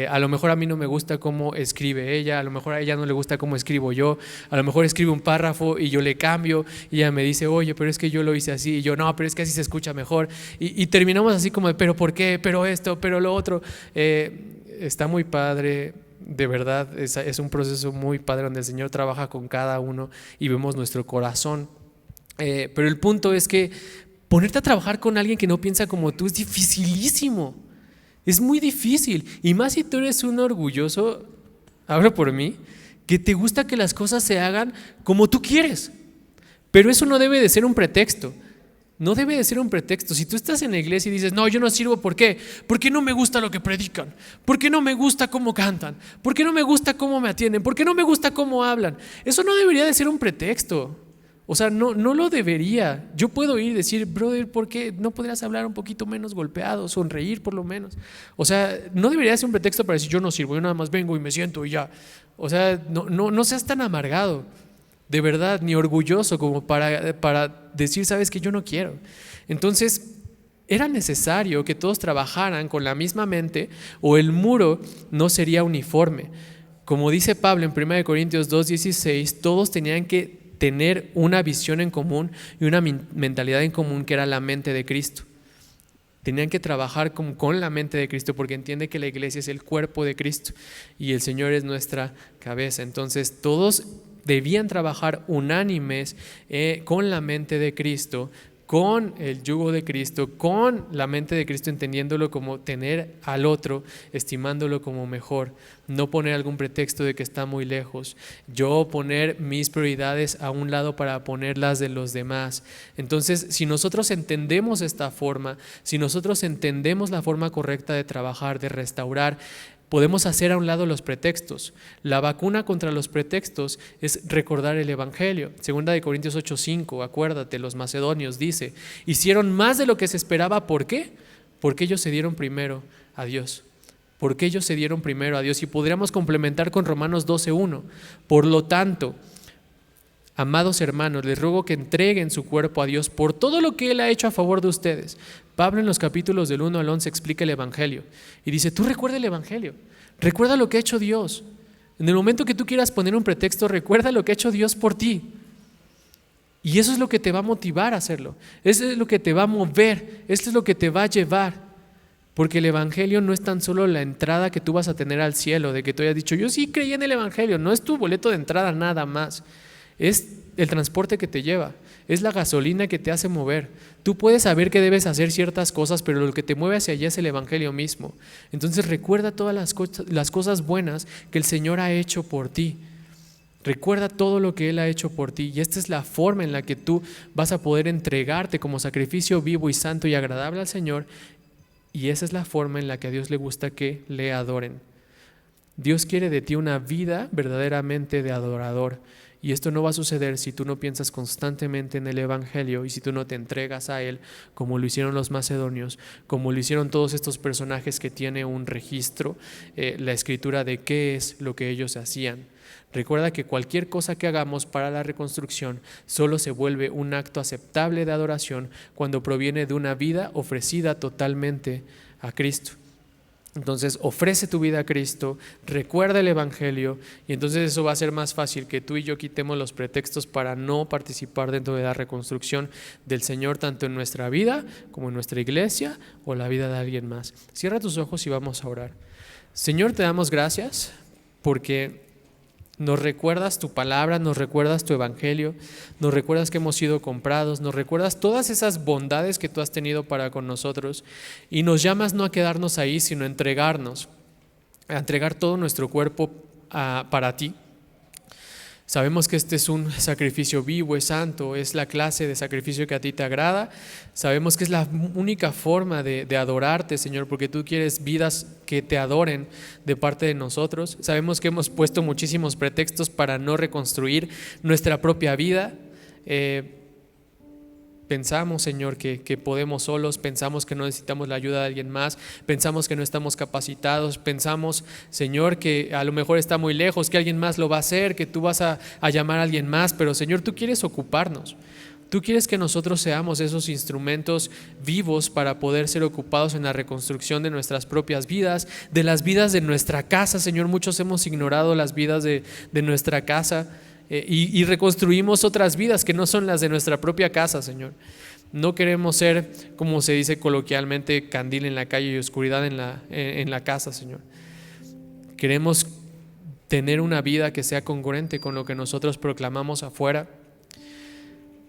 a lo mejor a mí no me gusta cómo escribe ella, a lo mejor a ella no le gusta cómo escribo yo, a lo mejor escribe un párrafo y yo le cambio y ella me dice, oye, pero es que yo lo hice así, y yo, no, pero es que así se escucha mejor, y terminamos así como de, pero ¿por qué? Pero esto, pero lo otro. Está muy padre. De verdad, es un proceso muy padre donde el Señor trabaja con cada uno y vemos nuestro corazón. Pero el punto es que ponerte a trabajar con alguien que no piensa como tú es dificilísimo. Es muy difícil. Y más si tú eres un orgulloso, hablo por mí, que te gusta que las cosas se hagan como tú quieres. Pero eso no debe de ser un pretexto. No debe de ser un pretexto. Si tú estás en la iglesia y dices, no, yo no sirvo, ¿por qué? Porque no me gusta lo que predican, porque no me gusta cómo cantan, porque no me gusta cómo me atienden, porque no me gusta cómo hablan. Eso no debería de ser un pretexto. O sea, no lo debería. Yo puedo ir y decir, brother, ¿por qué no podrías hablar un poquito menos golpeado, sonreír por lo menos? O sea, no debería ser un pretexto para decir, yo no sirvo, yo nada más vengo y me siento y ya. O sea, no seas tan amargado. De verdad, ni orgulloso como para decir, sabes que yo no quiero. Entonces, era necesario que todos trabajaran con la misma mente o el muro no sería uniforme. Como dice Pablo en 1 Corintios 2:16, todos tenían que tener una visión en común y una mentalidad en común que era la mente de Cristo. Tenían que trabajar con la mente de Cristo porque entiende que la iglesia es el cuerpo de Cristo y el Señor es nuestra cabeza. Entonces todos debían trabajar unánimes con la mente de Cristo, con el yugo de Cristo, con la mente de Cristo, entendiéndolo como tener al otro, estimándolo como mejor, no poner algún pretexto de que está muy lejos, yo poner mis prioridades a un lado para poner las de los demás. Entonces, si nosotros entendemos esta forma, si nosotros entendemos la forma correcta de trabajar, de restaurar, podemos hacer a un lado los pretextos. La vacuna contra los pretextos es recordar el Evangelio. Segunda de Corintios 8:5, acuérdate, los macedonios dice, hicieron más de lo que se esperaba. ¿Por qué? Porque ellos se dieron primero a Dios. Porque ellos se dieron primero a Dios. Y podríamos complementar con Romanos 12:1. Por lo tanto, amados hermanos, les ruego que entreguen su cuerpo a Dios por todo lo que Él ha hecho a favor de ustedes. Pablo en los capítulos del 1 al 11 explica el Evangelio y dice, tú recuerda el Evangelio, recuerda lo que ha hecho Dios. En el momento que tú quieras poner un pretexto, recuerda lo que ha hecho Dios por ti. Y eso es lo que te va a motivar a hacerlo, eso es lo que te va a mover, esto es lo que te va a llevar. Porque el Evangelio no es tan solo la entrada que tú vas a tener al cielo, de que tú hayas dicho, yo sí creí en el Evangelio, no es tu boleto de entrada nada más. Es el transporte que te lleva, es la gasolina que te hace mover. Tú puedes saber que debes hacer ciertas cosas, pero lo que te mueve hacia allá es el Evangelio mismo. Entonces recuerda todas las cosas buenas que el Señor ha hecho por ti. Recuerda todo lo que Él ha hecho por ti y esta es la forma en la que tú vas a poder entregarte como sacrificio vivo y santo y agradable al Señor, y esa es la forma en la que a Dios le gusta que le adoren. Dios quiere de ti una vida verdaderamente de adorador. Y esto no va a suceder si tú no piensas constantemente en el Evangelio y si tú no te entregas a Él como lo hicieron los macedonios, como lo hicieron todos estos personajes que tiene un registro, la escritura de qué es lo que ellos hacían. Recuerda que cualquier cosa que hagamos para la reconstrucción solo se vuelve un acto aceptable de adoración cuando proviene de una vida ofrecida totalmente a Cristo. Entonces ofrece tu vida a Cristo, recuerda el Evangelio y entonces eso va a ser más fácil que tú y yo quitemos los pretextos para no participar dentro de la reconstrucción del Señor, tanto en nuestra vida como en nuestra iglesia o la vida de alguien más. Cierra tus ojos y vamos a orar. Señor, te damos gracias porque nos recuerdas tu palabra, nos recuerdas tu Evangelio, nos recuerdas que hemos sido comprados, nos recuerdas todas esas bondades que tú has tenido para con nosotros y nos llamas no a quedarnos ahí, sino a entregarnos, a entregar todo nuestro cuerpo para ti. Sabemos que este es un sacrificio vivo, es santo, es la clase de sacrificio que a ti te agrada. Sabemos que es la única forma de adorarte, Señor, porque tú quieres vidas que te adoren de parte de nosotros. Sabemos que hemos puesto muchísimos pretextos para no reconstruir nuestra propia vida. Pensamos, Señor, que podemos solos, pensamos que no necesitamos la ayuda de alguien más, pensamos que no estamos capacitados, pensamos, Señor, que a lo mejor está muy lejos, que alguien más lo va a hacer, que tú vas a llamar a alguien más, pero Señor, tú quieres ocuparnos. Tú quieres que nosotros seamos esos instrumentos vivos para poder ser ocupados en la reconstrucción de nuestras propias vidas, de las vidas de nuestra casa, Señor. Muchos hemos ignorado las vidas de nuestra casa. Y reconstruimos otras vidas que no son las de nuestra propia casa, Señor. No queremos ser, como se dice coloquialmente, candil en la calle y oscuridad en la casa, Señor. Queremos tener una vida que sea congruente con lo que nosotros proclamamos afuera.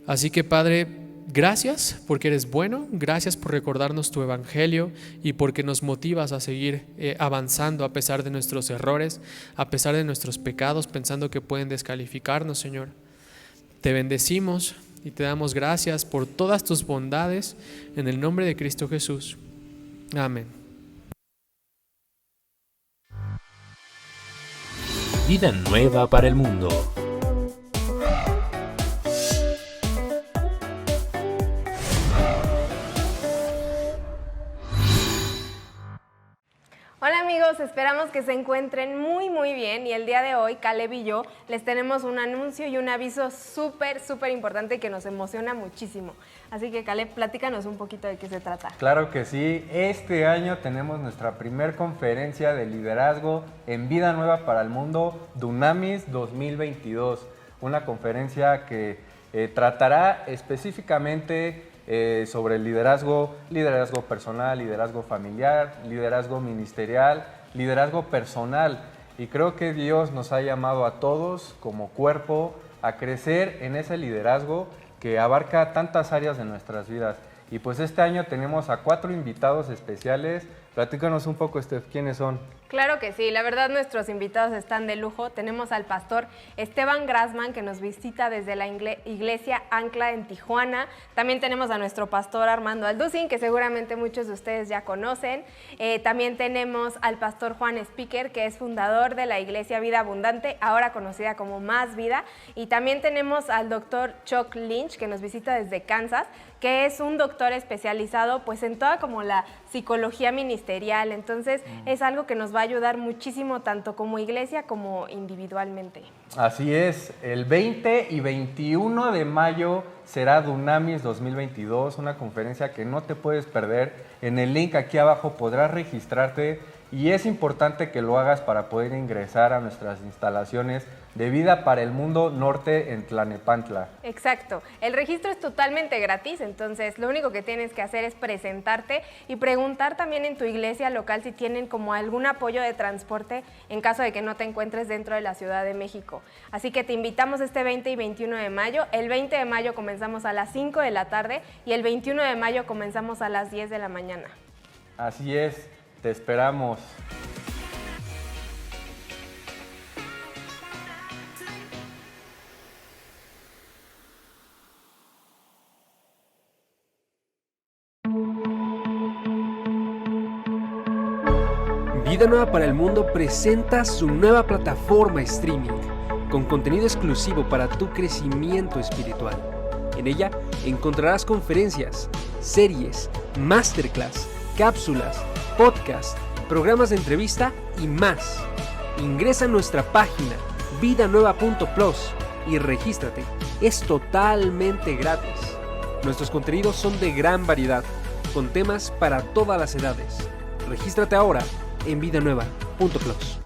Así que, Padre, gracias porque eres bueno, gracias por recordarnos tu Evangelio y porque nos motivas a seguir avanzando a pesar de nuestros errores, a pesar de nuestros pecados, pensando que pueden descalificarnos, Señor. Te bendecimos y te damos gracias por todas tus bondades en el nombre de Cristo Jesús. Amén. Vida nueva para el mundo. Hola amigos, esperamos que se encuentren muy bien y el día de hoy Caleb y yo les tenemos un anuncio y un aviso súper importante que nos emociona muchísimo. Así que Caleb, platícanos un poquito de qué se trata. Claro que sí, este año tenemos nuestra primer conferencia de liderazgo en Vida Nueva para el Mundo, Dunamis 2022. Una conferencia que tratará específicamente sobre el liderazgo personal, liderazgo familiar, liderazgo ministerial, liderazgo personal. Y creo que Dios nos ha llamado a todos como cuerpo a crecer en ese liderazgo que abarca tantas áreas de nuestras vidas. Y pues este año tenemos a 4 invitados especiales. Platícanos un poco, Steph, ¿quiénes son? Claro que sí, la verdad nuestros invitados están de lujo. Tenemos al pastor Esteban Grassman, que nos visita desde la iglesia Ancla en Tijuana. También tenemos a nuestro pastor Armando Alducin, que seguramente muchos de ustedes ya conocen. También tenemos al pastor Juan Speaker, que es fundador de la iglesia Vida Abundante, ahora conocida como Más Vida. Y también tenemos al doctor Chuck Lynch, que nos visita desde Kansas, que es un doctor especializado pues en toda como la psicología ministerial. Entonces es algo que nos va a ayudar muchísimo tanto como iglesia como individualmente. Así es, el 20 y 21 de mayo será Dunamis 2022, una conferencia que no te puedes perder. En el link aquí abajo podrás registrarte y es importante que lo hagas para poder ingresar a nuestras instalaciones de Vida para el Mundo Norte en Tlalnepantla. Exacto, el registro es totalmente gratis, entonces lo único que tienes que hacer es presentarte y preguntar también en tu iglesia local si tienen como algún apoyo de transporte en caso de que no te encuentres dentro de la Ciudad de México. Así que te invitamos este 20 y 21 de mayo. El 20 de mayo comenzamos a las 5 de la tarde y el 21 de mayo comenzamos a las 10 de la mañana. Así es, te esperamos. Vida Nueva para el Mundo presenta su nueva plataforma streaming, con contenido exclusivo para tu crecimiento espiritual. En ella encontrarás conferencias, series, masterclass, cápsulas, podcasts, programas de entrevista y más. Ingresa a nuestra página vidanueva.plus y regístrate. Es totalmente gratis. Nuestros contenidos son de gran variedad, con temas para todas las edades. Regístrate ahora en vidanueva.plus.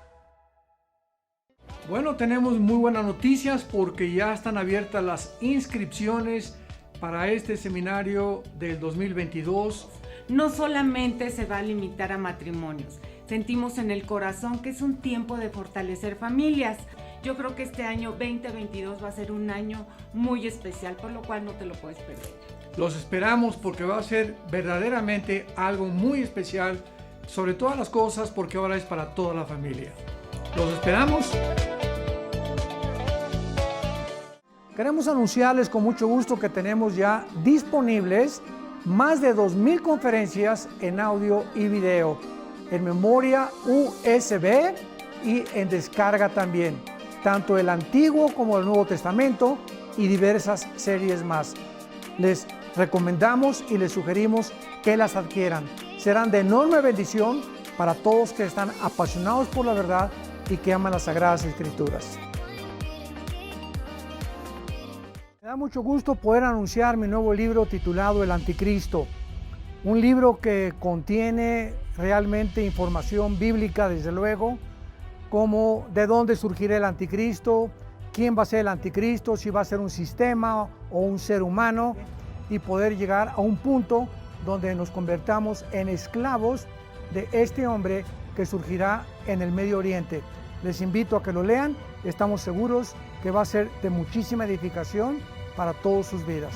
Bueno, tenemos muy buenas noticias porque ya están abiertas las inscripciones para este seminario del 2022. No solamente se va a limitar a matrimonios, sentimos en el corazón que es un tiempo de fortalecer familias. Yo creo que este año 2022 va a ser un año muy especial, por lo cual no te lo puedes perder. Los esperamos porque va a ser verdaderamente algo muy especial, sobre todas las cosas, porque ahora es para toda la familia. Los esperamos. Queremos anunciarles con mucho gusto que tenemos ya disponibles más de 2,000 conferencias en audio y video, en memoria USB y en descarga también, tanto el Antiguo como el Nuevo Testamento y diversas series más. Les recomendamos y les sugerimos que las adquieran. Serán de enorme bendición para todos que están apasionados por la verdad y que aman las Sagradas Escrituras. Me da mucho gusto poder anunciar mi nuevo libro titulado El Anticristo. Un libro que contiene realmente información bíblica, desde luego, como de dónde surgirá el Anticristo, quién va a ser el Anticristo, si va a ser un sistema o un ser humano, y poder llegar a un punto donde nos convertamos en esclavos de este hombre que surgirá en el Medio Oriente. Les invito a que lo lean, estamos seguros que va a ser de muchísima edificación para todas sus vidas.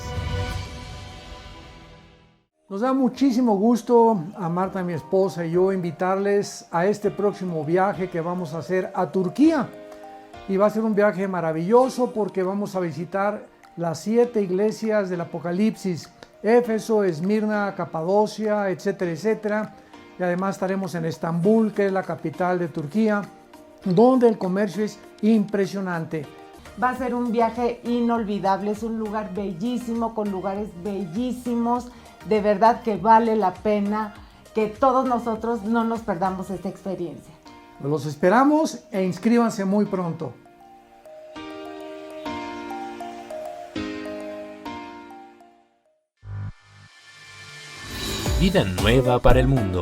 Nos da muchísimo gusto a Marta, mi esposa, y yo invitarles a este próximo viaje que vamos a hacer a Turquía. Y va a ser un viaje maravilloso porque vamos a visitar las 7 iglesias del Apocalipsis: Éfeso, Esmirna, Capadocia, etcétera, etcétera. Y además estaremos en Estambul, que es la capital de Turquía, donde el comercio es impresionante. Va a ser un viaje inolvidable, es un lugar bellísimo, con lugares bellísimos, de verdad que vale la pena que todos nosotros no nos perdamos esta experiencia. Los esperamos e inscríbanse muy pronto. Vida Nueva para el Mundo.